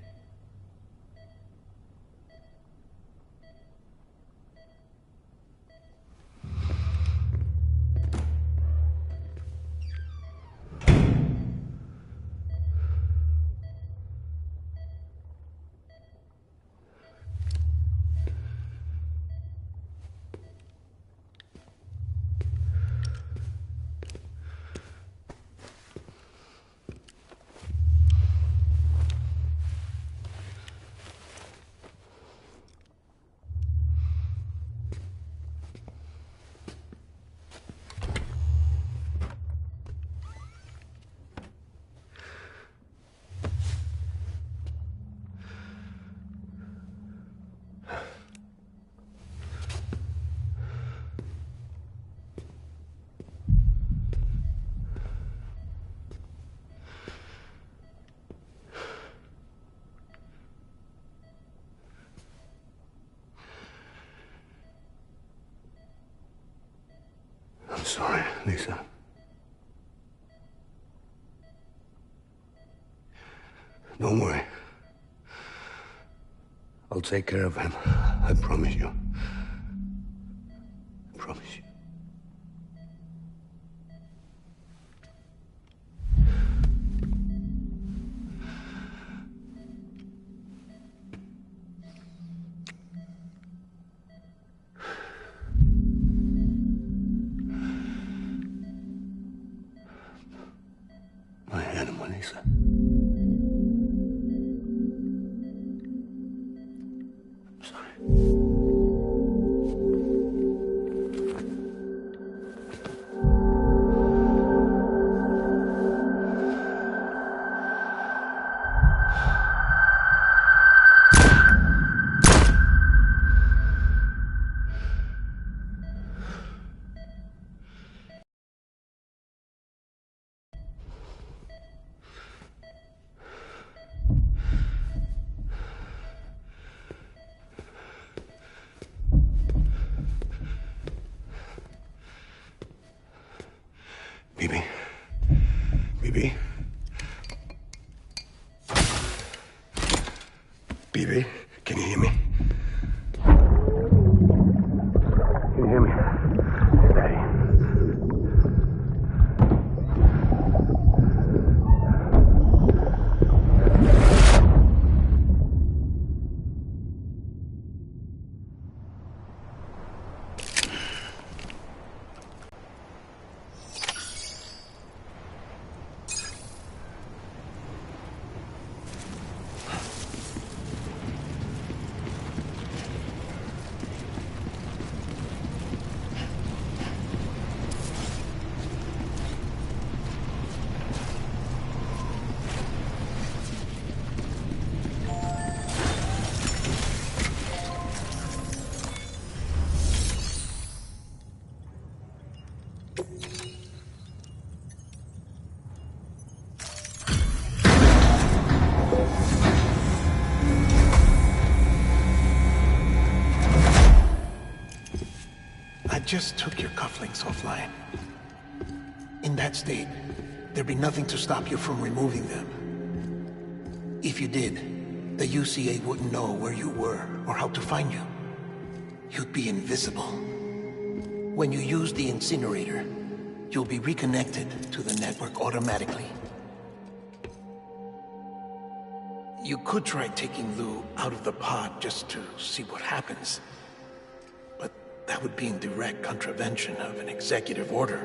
I'm sorry, Lisa. Don't worry. I'll take care of him. I promise you. I promise you. My animal, Lisa. I'm sorry. Bibi. Bibi. Bibi, can you hear me? Can you hear me? Daddy. I just took your cufflinks offline. In that state, there'd be nothing to stop you from removing them. If you did, the UCA wouldn't know where you were or how to find you. You'd be invisible. When you use the incinerator, you'll be reconnected to the network automatically. You could try taking Lou out of the pod just to see what happens. But that would be in direct contravention of an executive order.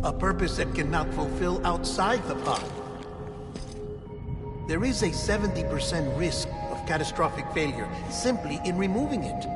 A purpose that cannot fulfill outside the pod. There is a 70% risk of catastrophic failure simply in removing it.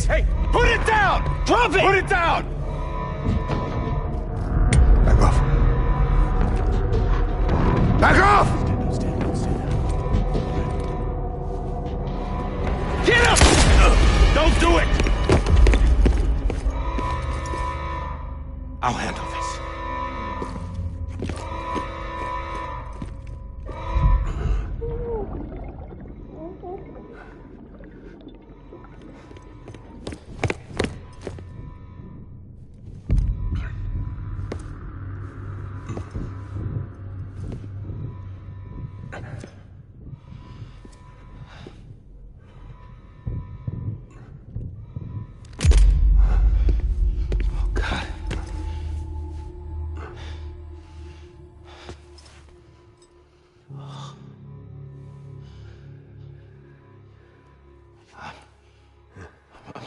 Hey, put it down! Drop it! Put it down! Back off. Back off! Get up! Don't do it! I'll handle this.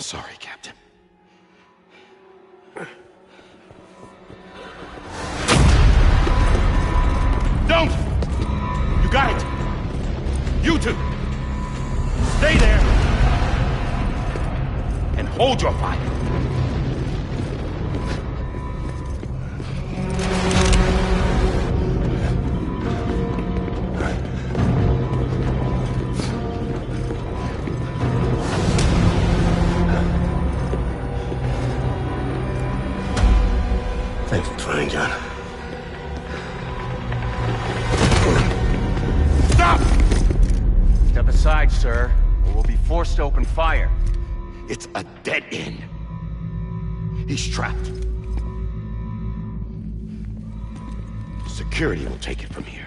sorry, Captain. Don't! You got it! You two! Stay there! And hold your fire! Thanks for trying, John. Stop! Step aside, sir, or we'll be forced to open fire. It's a dead end. He's trapped. Security will take it from here.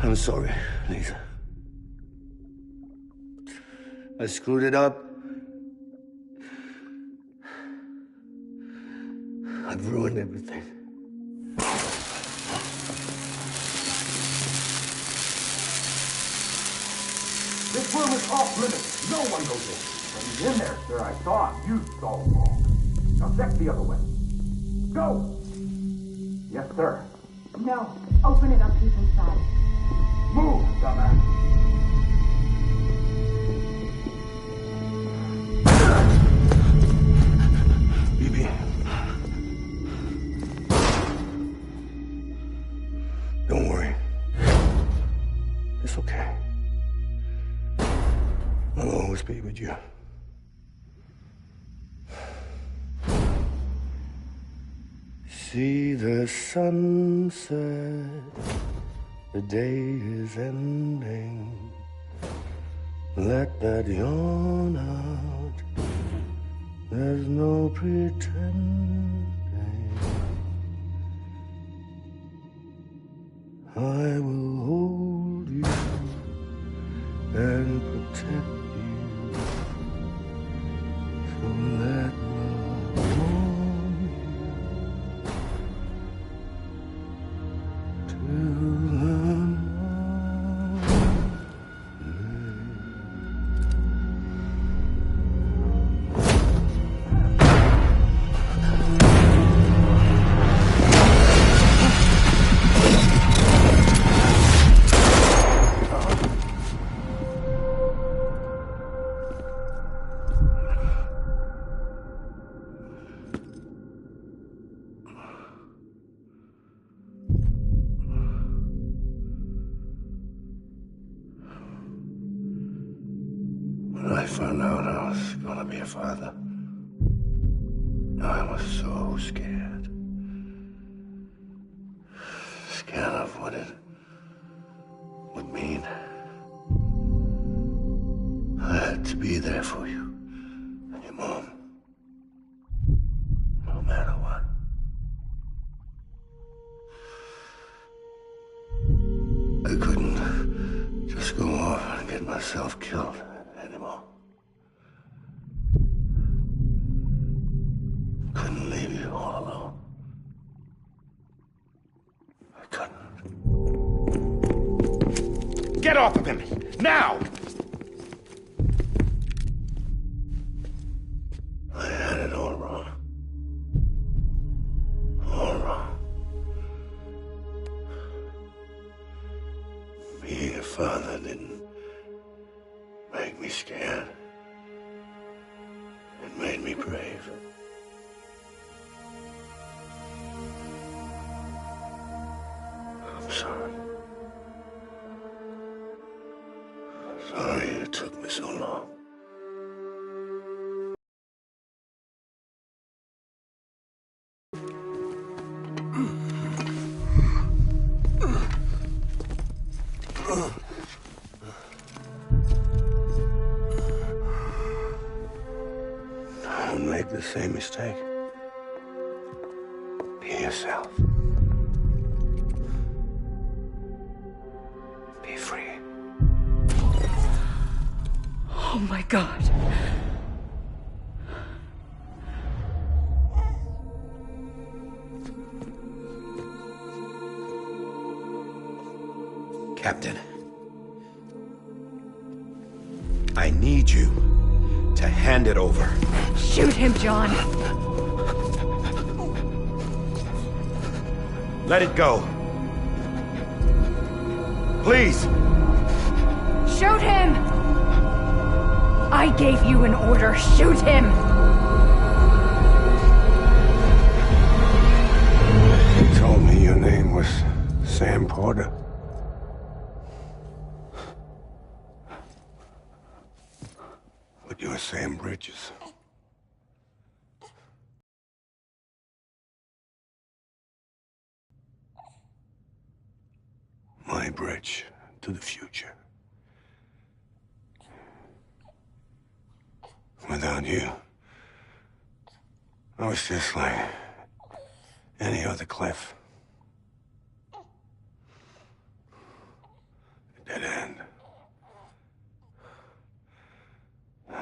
I'm sorry, Lisa. I screwed it up. I've ruined everything. This room is off limits. No one goes in. When he's in there, sir, I saw him. You saw him wrong. Now check the other way. Go! Yes, sir. No. Open it up. He's inside. Move, dumbass. BB. Don't worry. It's okay. I'll always be with you. See the sunset. The day is ending. Let that yawn out. There's no pretending. I will hold you and protect you. So let love warm you till the When I found out I was gonna be a father, I was so scared. Scared of what it would mean. I had to be there for you and your mom. get myself killed anymore. Couldn't leave you all alone. I couldn't. Get off of him! Now! I had it all wrong. All wrong. Being a father didn't make me scared. It made me brave. I'm sorry. Sorry it took me so long. Don't make the same mistake. Be yourself. Be free. Oh my God. Captain, I need you to hand it over. Shoot him, John. Let it go. Please. Shoot him! I gave you an order. Shoot him! You told me your name was Sam Porter. But you're Sam Bridges. My bridge to the future. Without you, I was just like any other cliff. A dead end.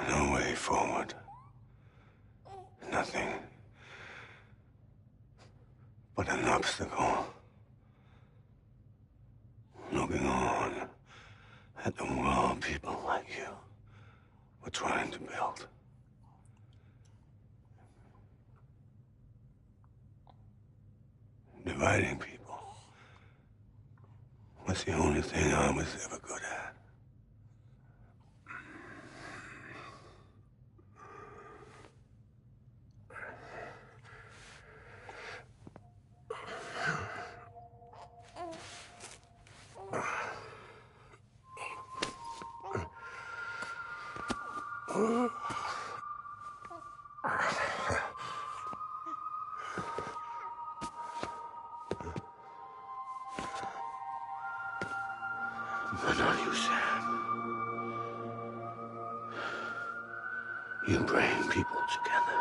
No way forward. Nothing but an obstacle. Looking on at the world people like you were trying to build. Dividing people was the only thing I was ever good at. But not you, Sam. You bring people together.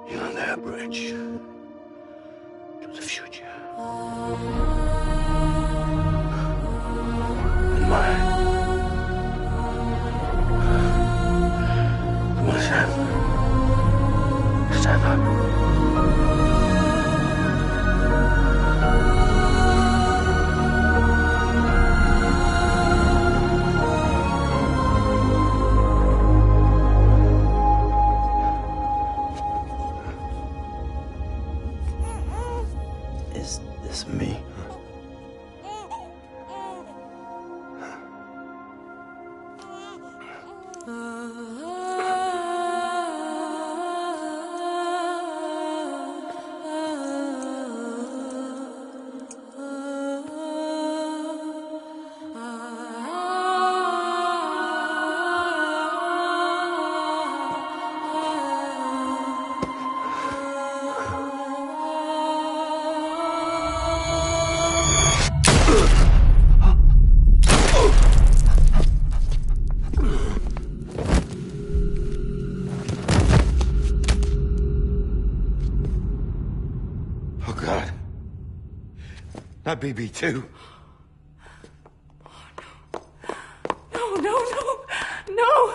You're their bridge to the future. And mine. Come on, Sam. Stand up. Is this me? Oh, God. Not BB2. No!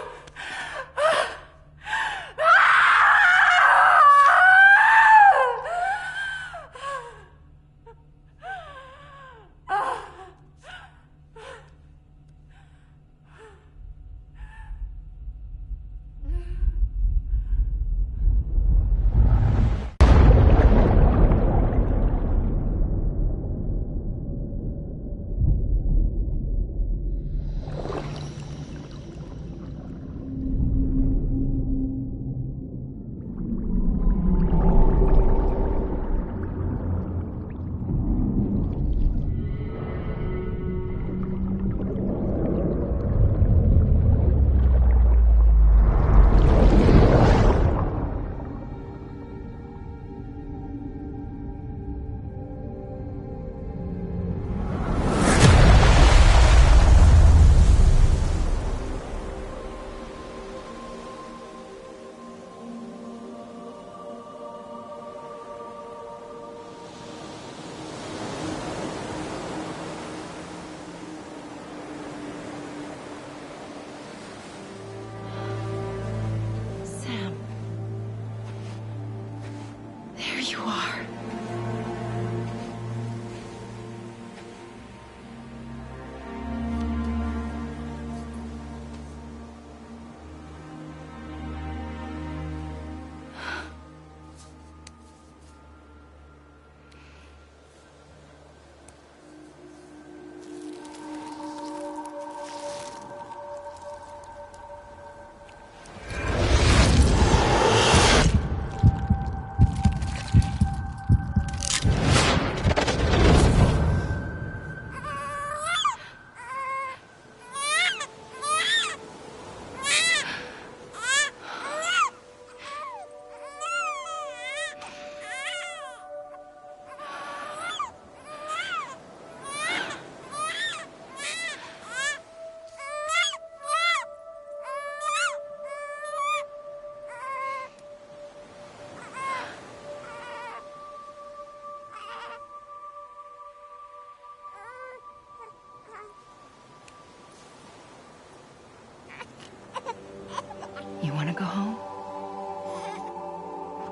You want to go home?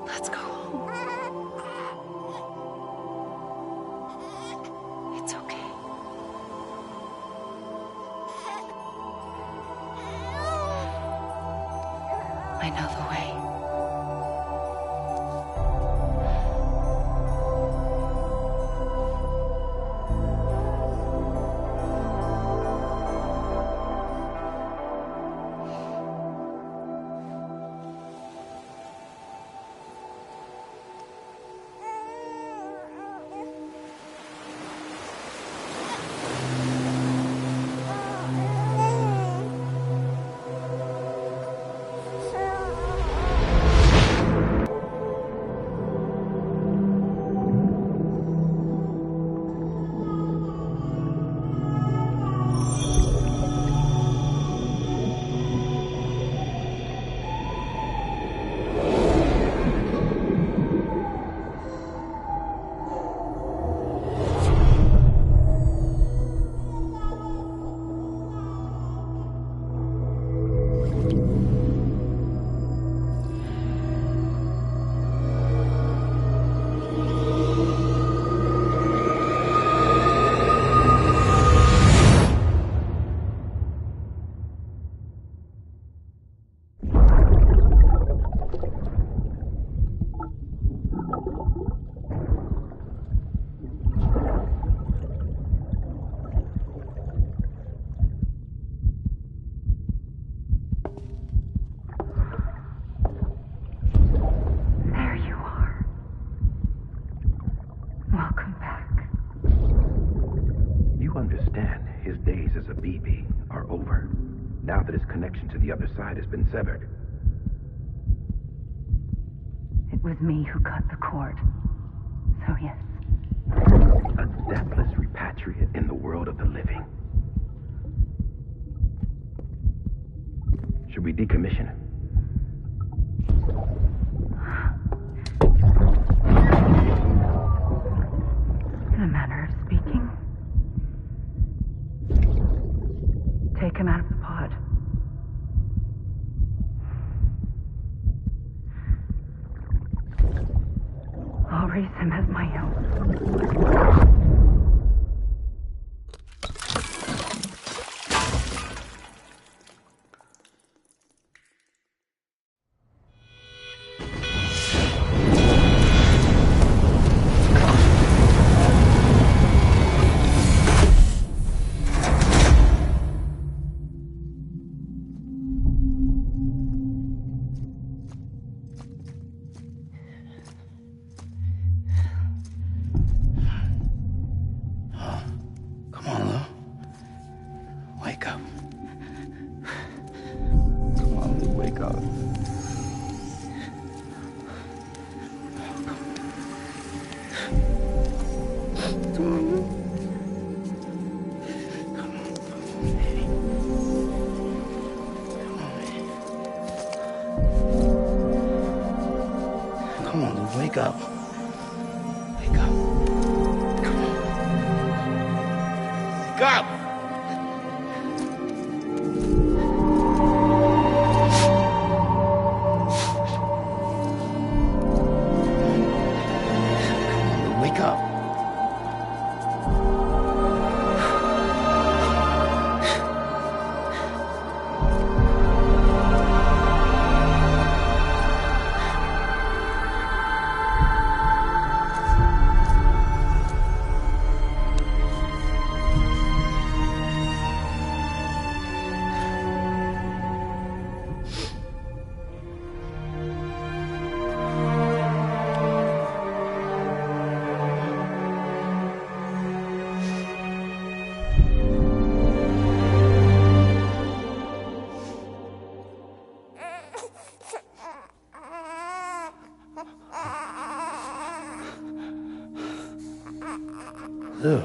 Let's go home. It's okay. I know the way. Now that his connection to the other side has been severed. It was me who cut the cord. So yes. A deathless repatriate in the world of the living. Should we decommission him? In a manner of speaking. Take him out of the pod. him as my own. Come on, Lou, wake up. Wake up. Come on. Wake up! Wake up. Lou.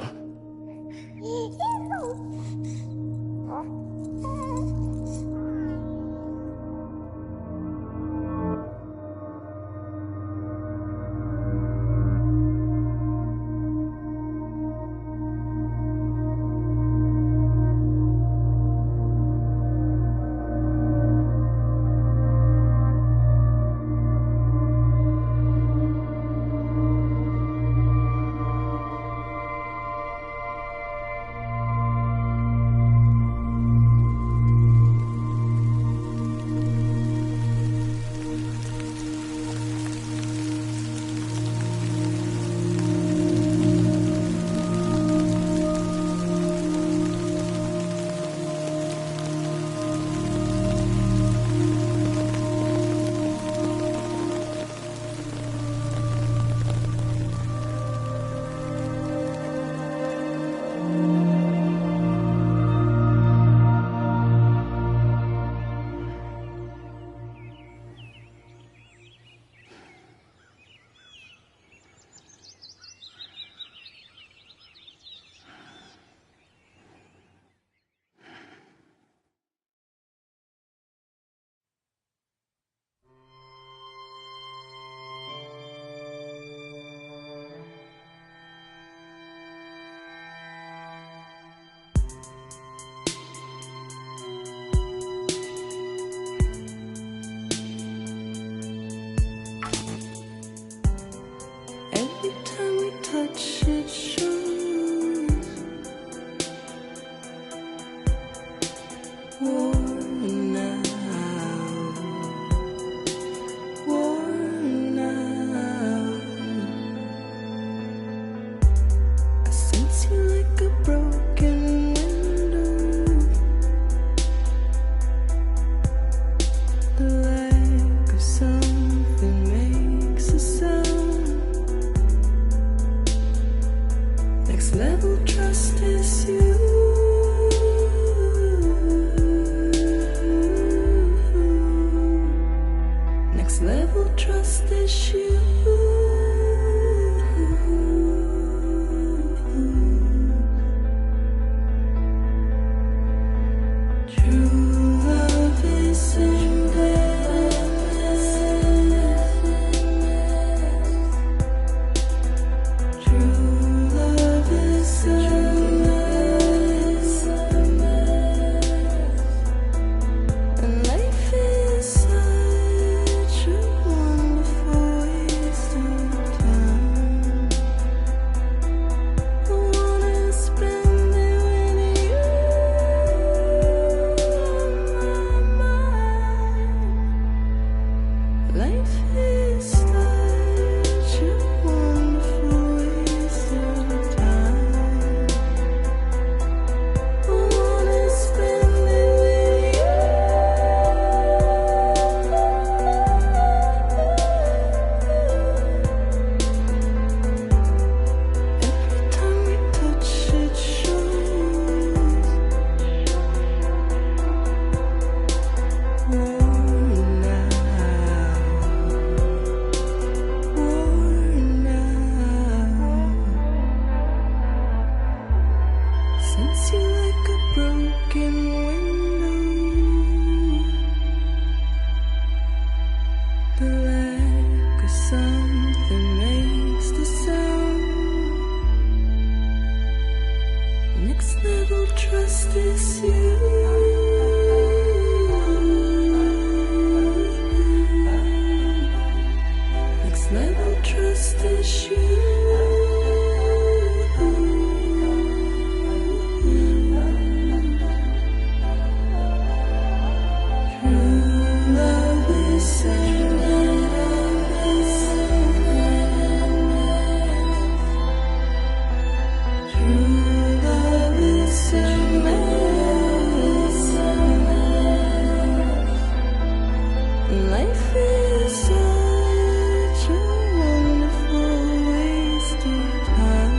Every time we touch it shows worn out, worn out. I sense you like a broken window, the lack of something makes a sound. Next level trust is you. Next level trust is you. True love is endless. True love is endless. Next level trust is you. Next level trust is you. Life is such a wonderful wasted time.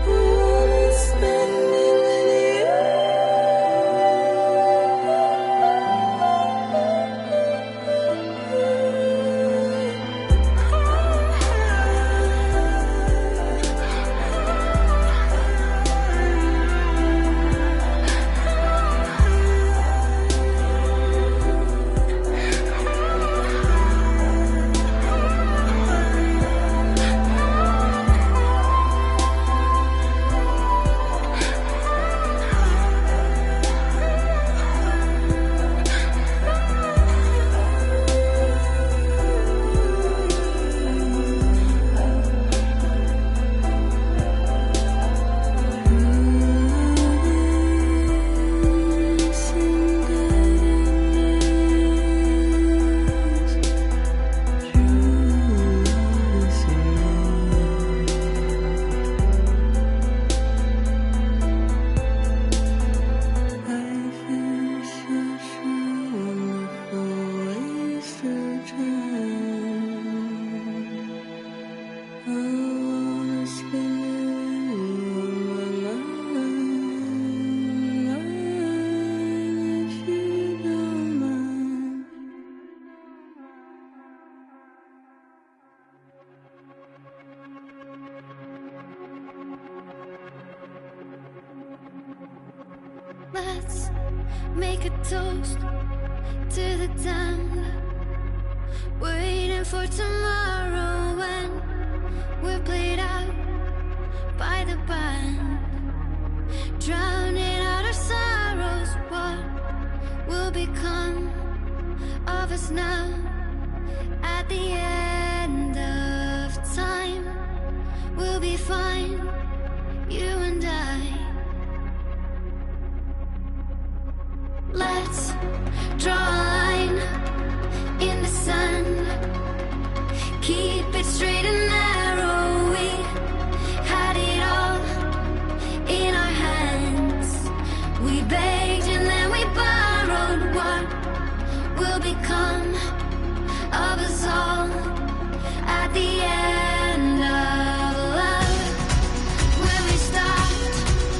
I wanna spend it with you. Let's make a toast to the damned, waiting for tomorrow when we're played out by the band, drowning out our sorrows. What will become of us now at the end of time? We'll be fine, you and I. Let's draw a line in the sand, keep it straight and narrow. We had it all in our hands. We begged and then we borrowed. What will become of us all at the end of love? When we stopped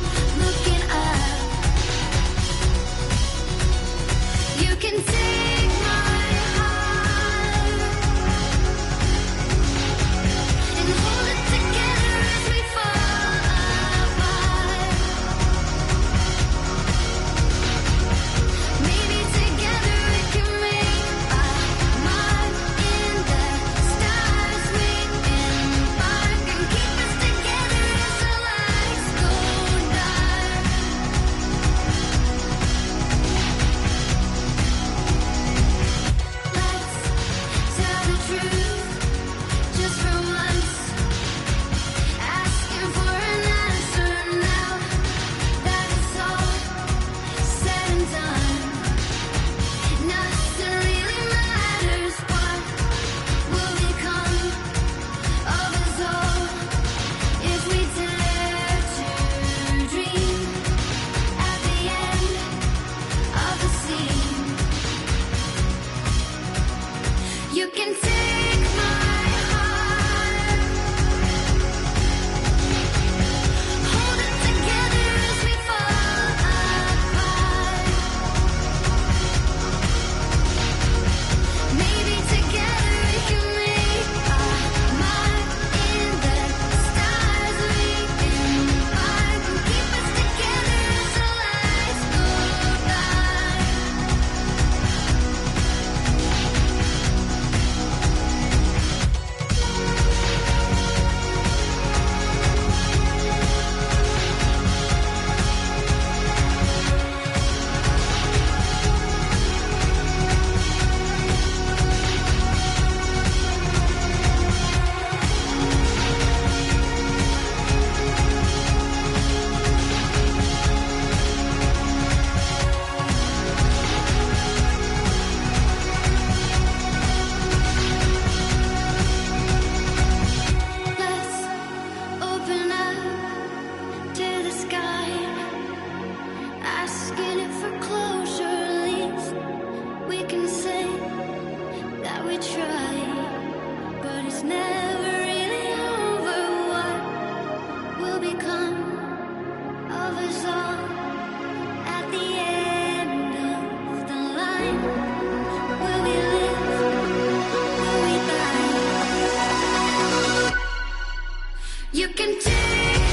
can take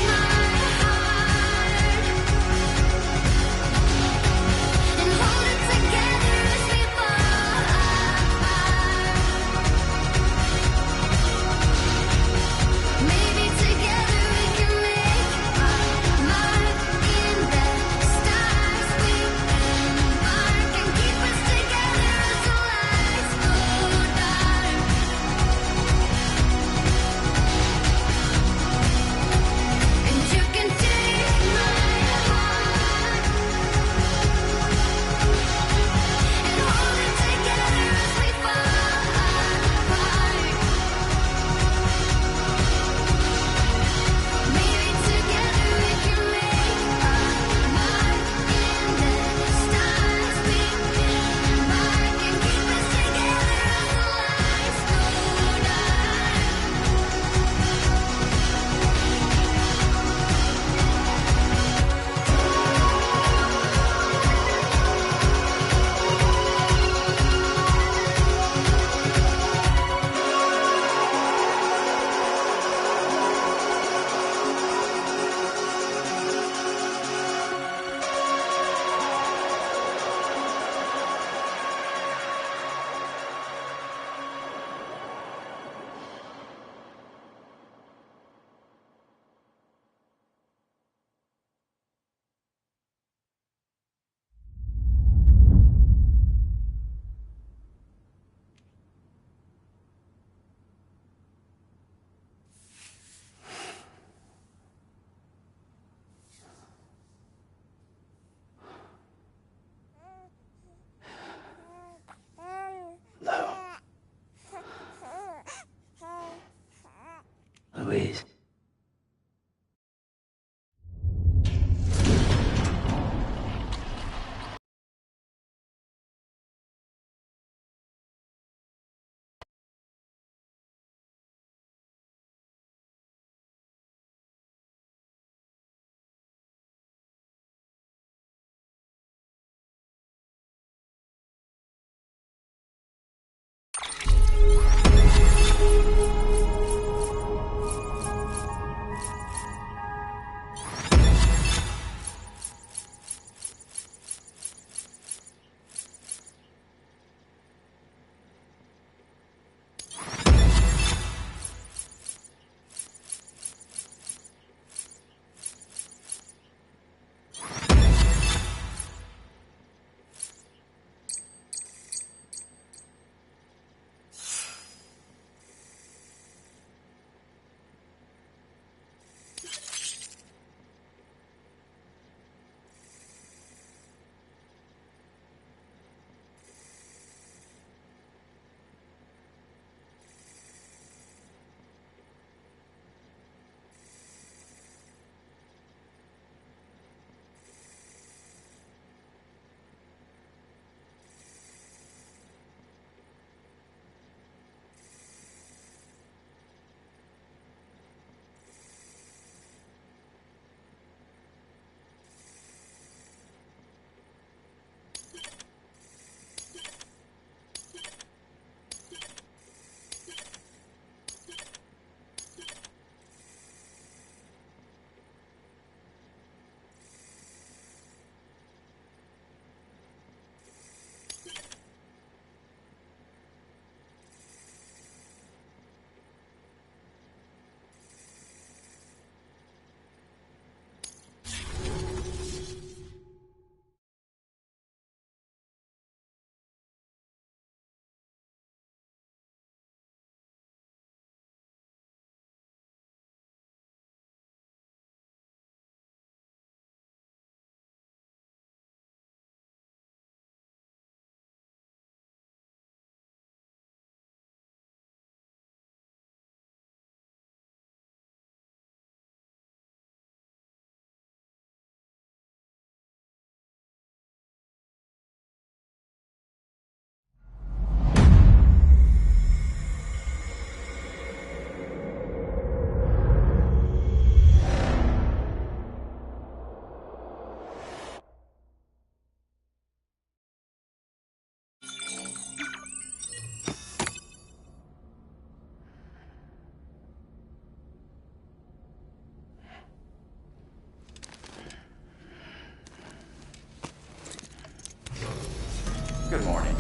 my heart and hold it together as we fall apart. Maybe together we can make our mark in the stars. We embark and keep us together as the lights go dark.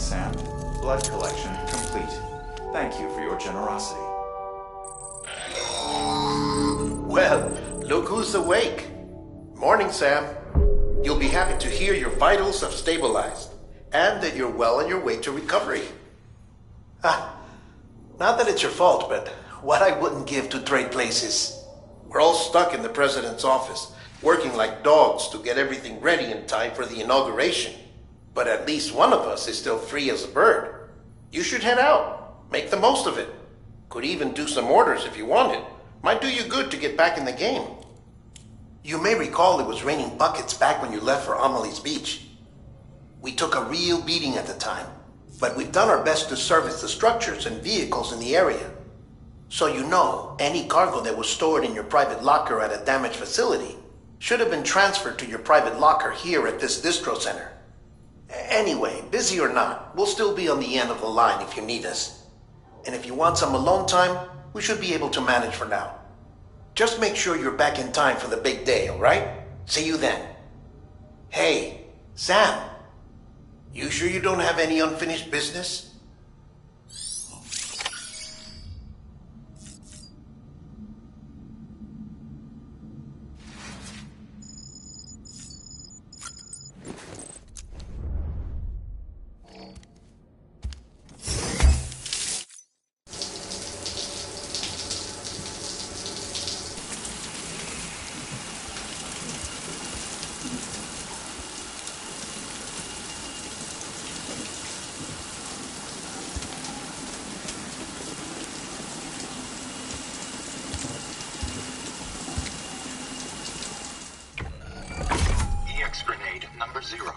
Sam. Blood collection complete. Thank you for your generosity. Well, look who's awake. Morning, Sam. You'll be happy to hear your vitals have stabilized, and that you're well on your way to recovery. Not that it's your fault, but what I wouldn't give to trade places. We're all stuck in the president's office, working like dogs to get everything ready in time for the inauguration. But at least one of us is still free as a bird. You should head out. Make the most of it. Could even do some orders if you wanted. Might do you good to get back in the game. You may recall it was raining buckets back when you left for Amelie's Beach. We took a real beating at the time, but we've done our best to service the structures and vehicles in the area. So you know, any cargo that was stored in your private locker at a damaged facility should have been transferred to your private locker here at this distro center. Anyway, busy or not, we'll still be on the end of the line if you need us. And if you want some alone time, we should be able to manage for now. Just make sure you're back in time for the big day, all right? See you then. Hey, Sam. You sure you don't have any unfinished business? Grenade number 0.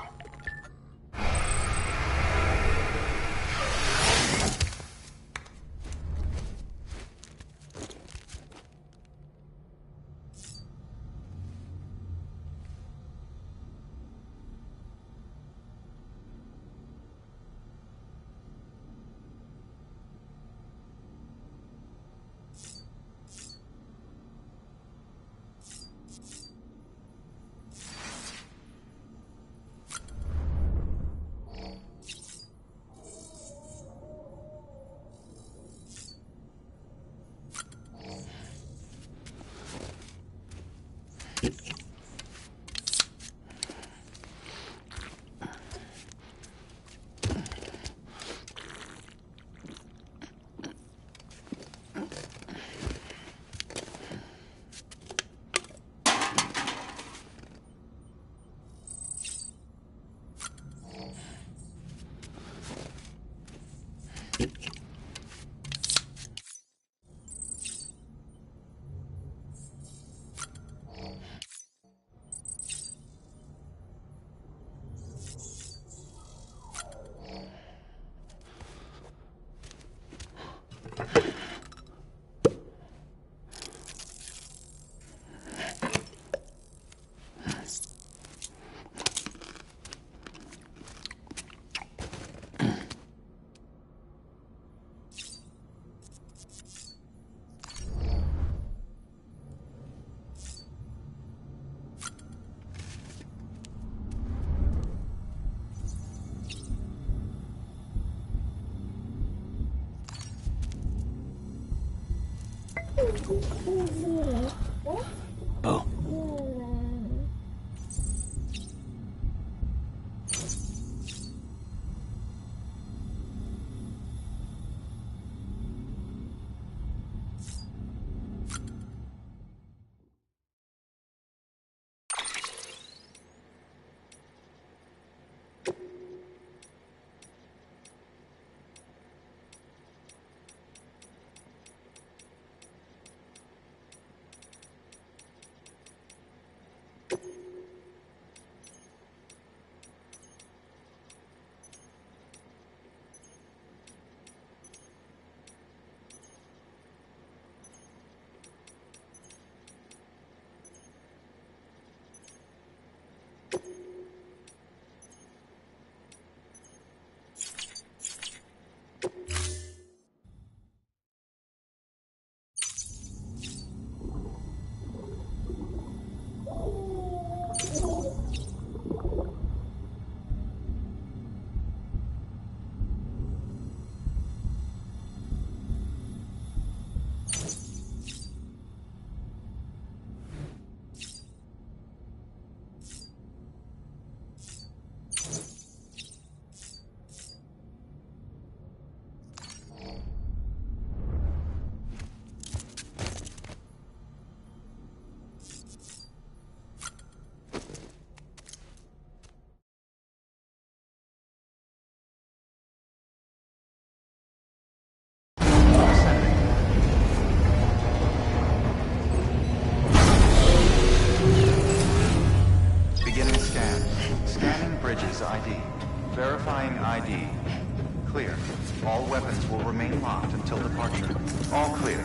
Bo. ID. Clear. All weapons will remain locked until departure. All clear.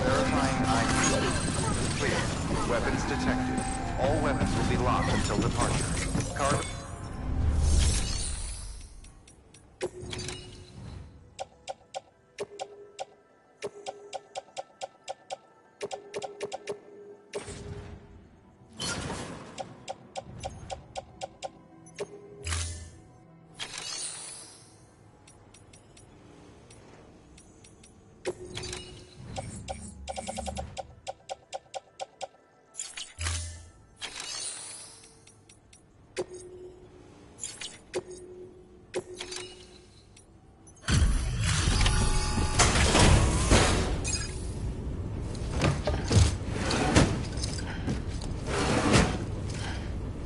Verifying ID. Clear. Weapons detected. All weapons will be locked until departure. Cargo.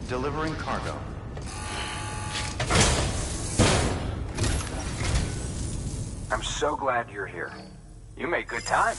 Delivering cargo. I'm so glad you're here. You made good time.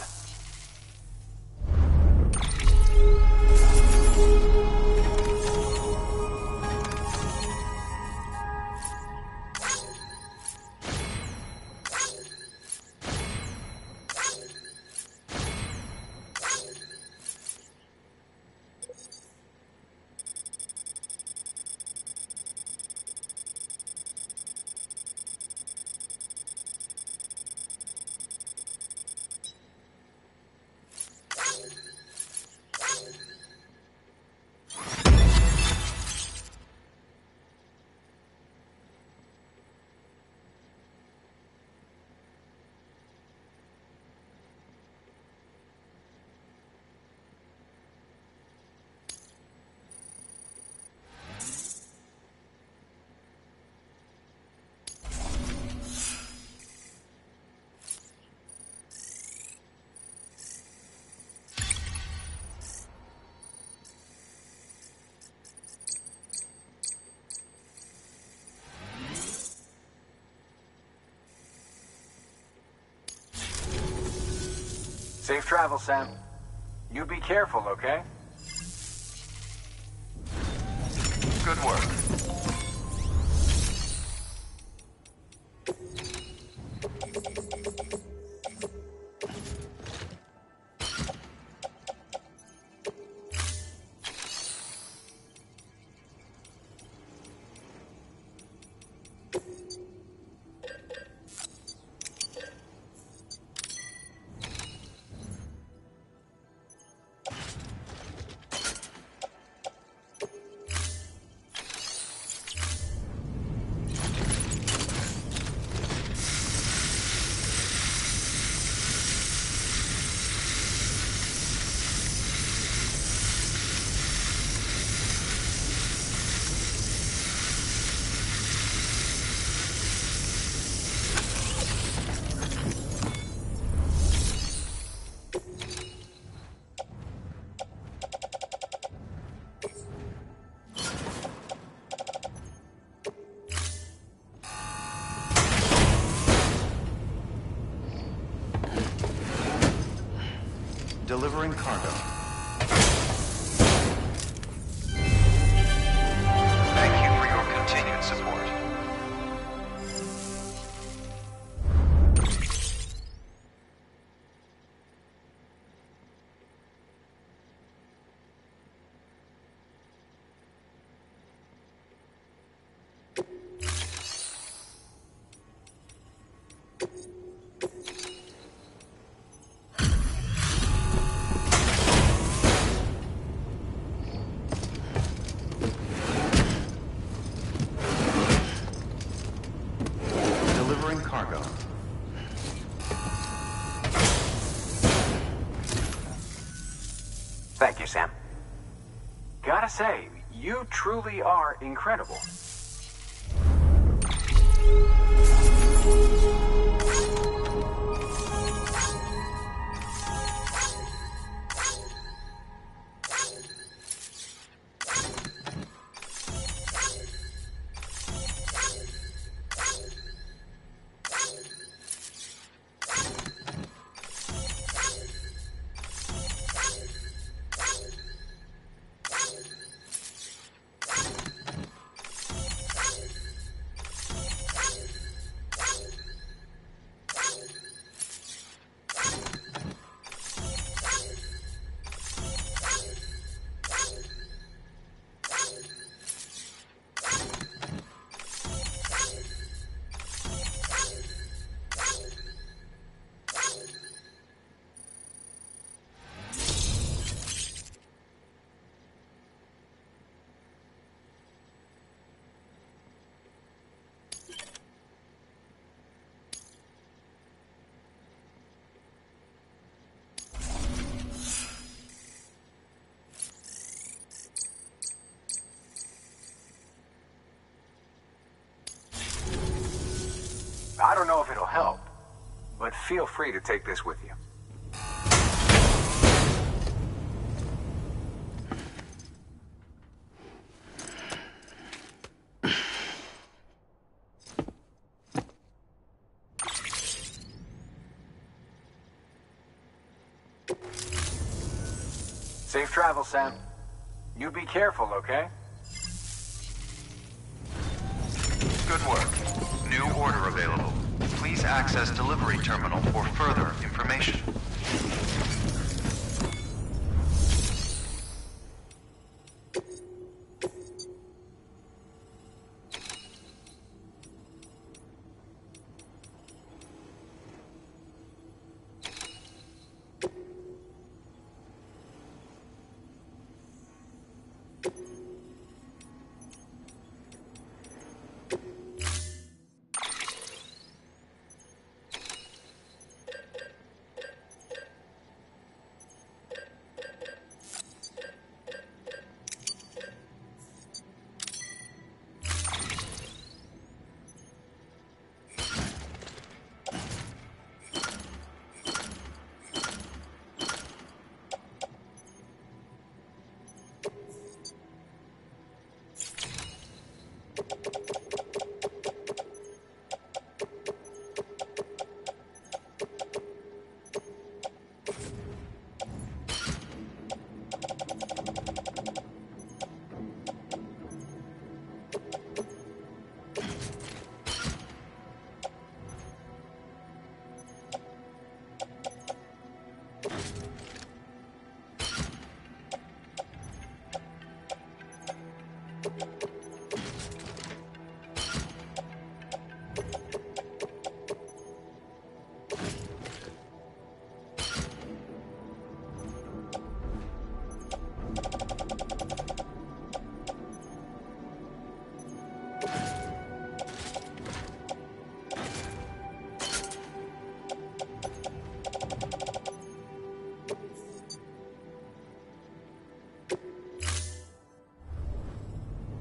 Safe travel, Sam. You be careful, okay? Good work. Delivering cargo. Thank you for your continued support. Cargo. Thank you, Sam. Gotta say, you truly are incredible. feel free to take this with you. Safe travel, Sam. You be careful, okay? Good work. New order available. Please access delivery terminal for further information.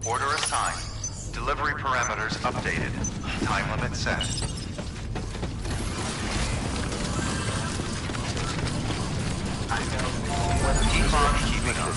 Order assigned. Delivery parameters updated. Time limit set. Keep on keeping on.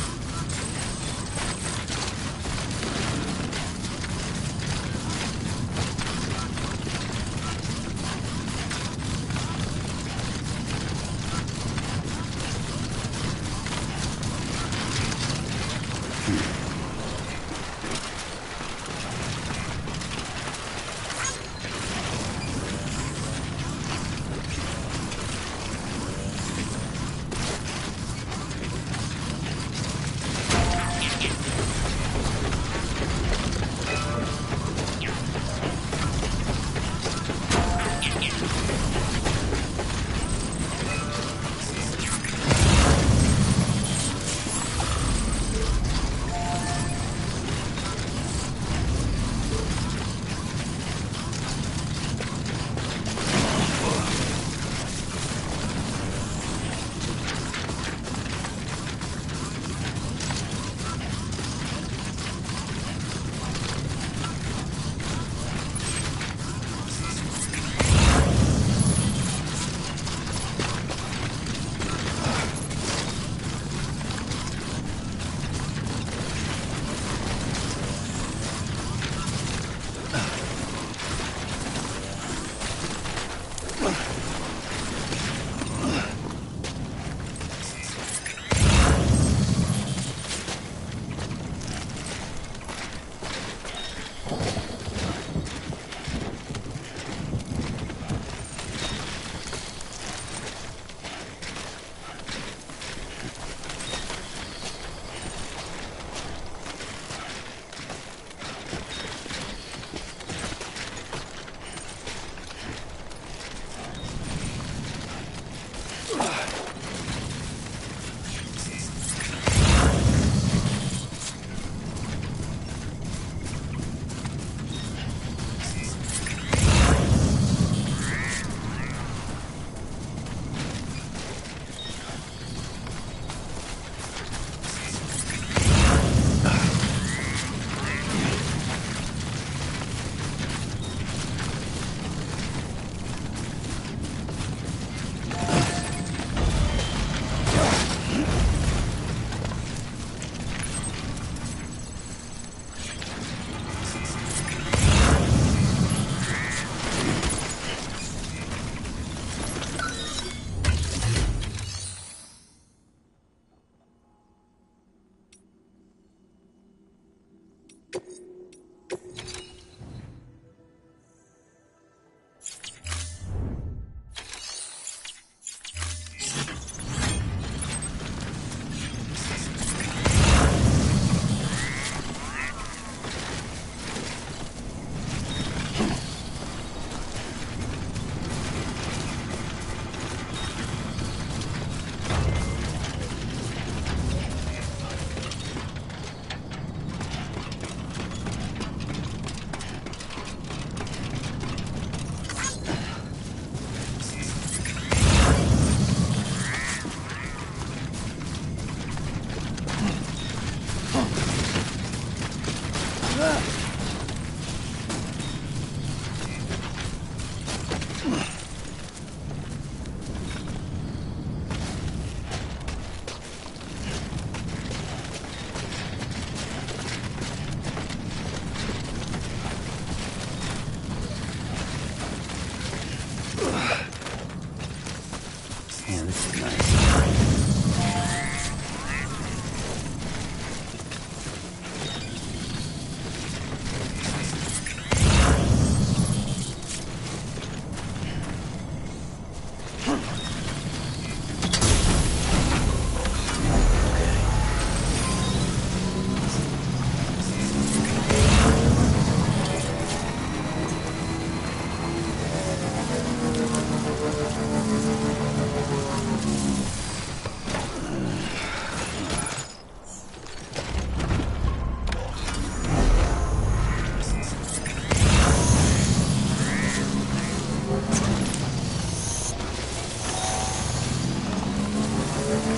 If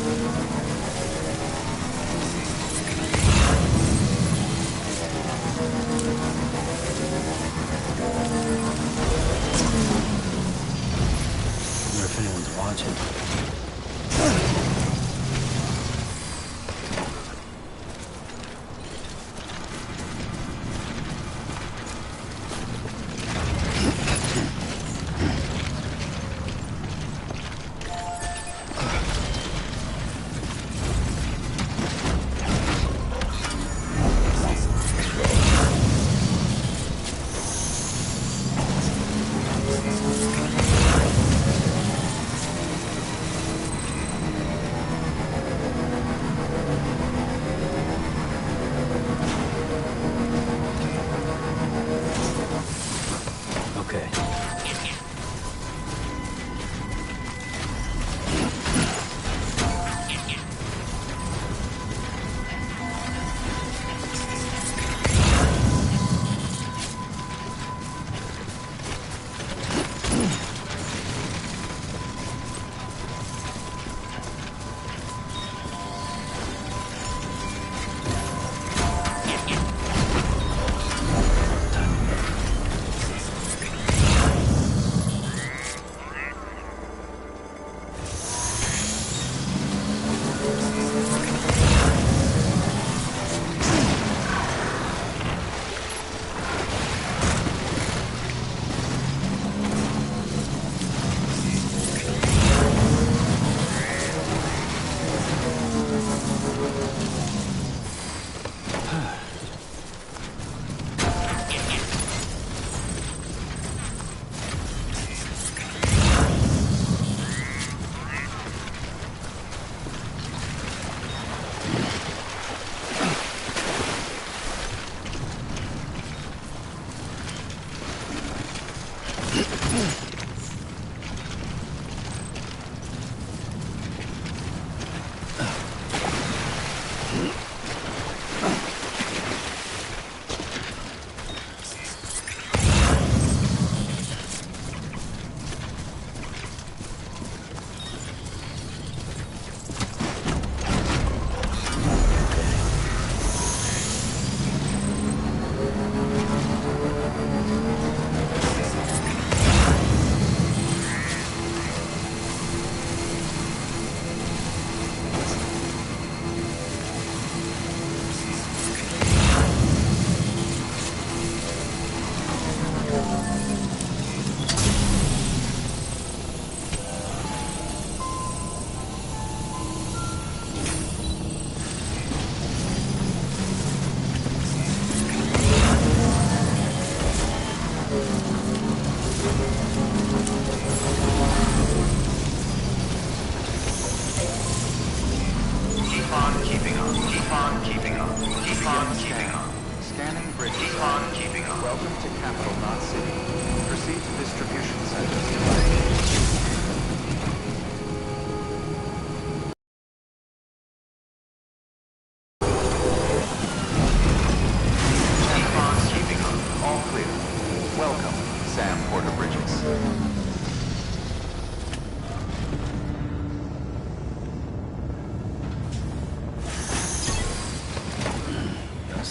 anyone's watching.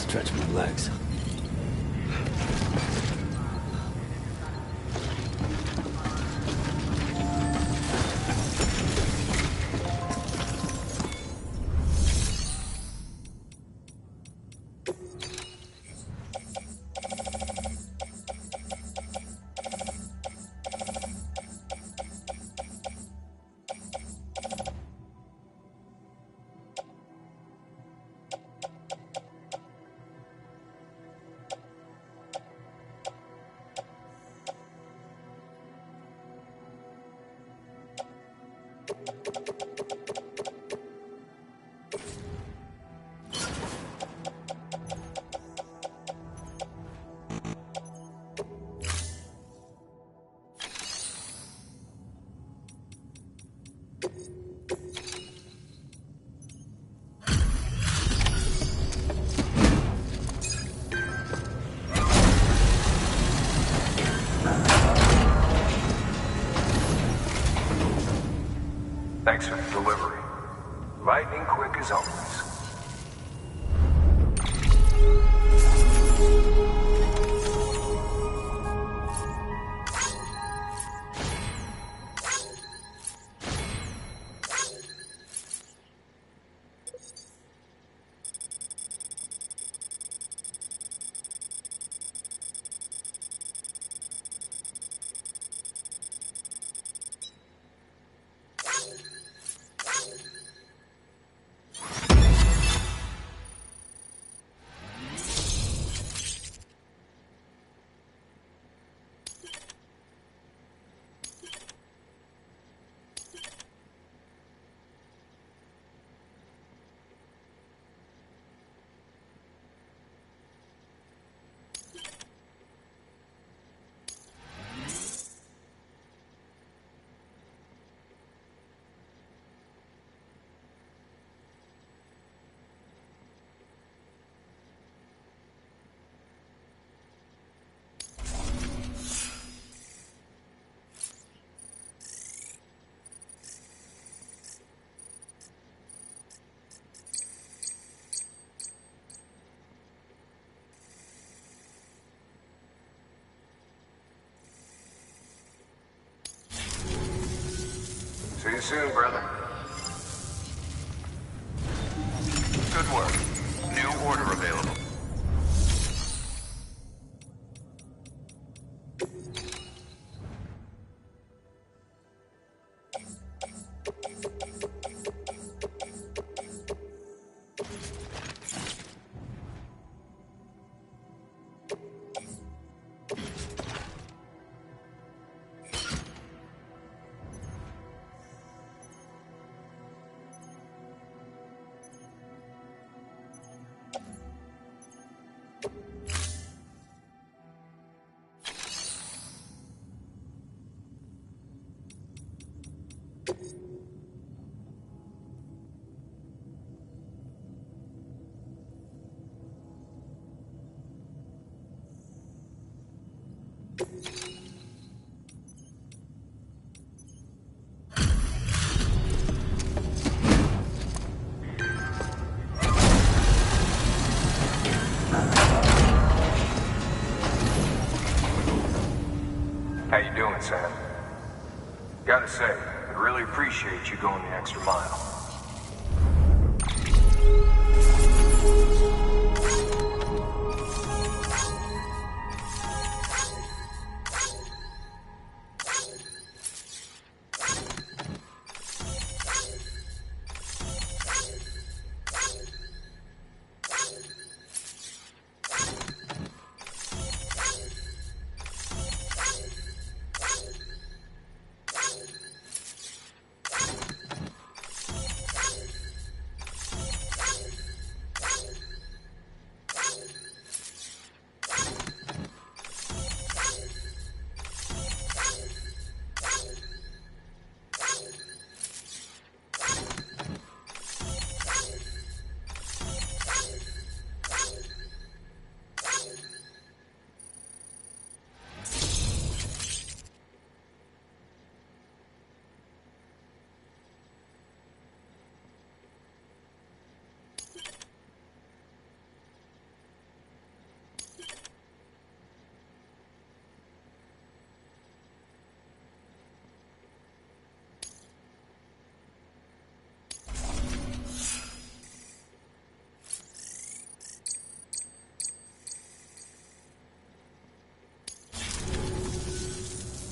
Stretch my legs. Lightning quick as always. See you soon, brother. Good work. New order available. How you doing, Sam? Gotta say, I really appreciate you going the extra mile.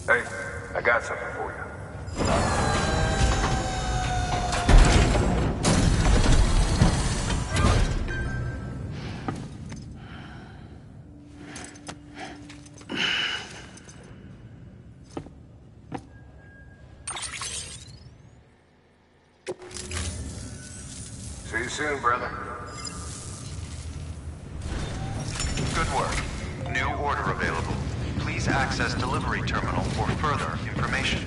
Hey, I got something for you. See you soon, brother. Good work. New order available. Please access delivery terminal for further information.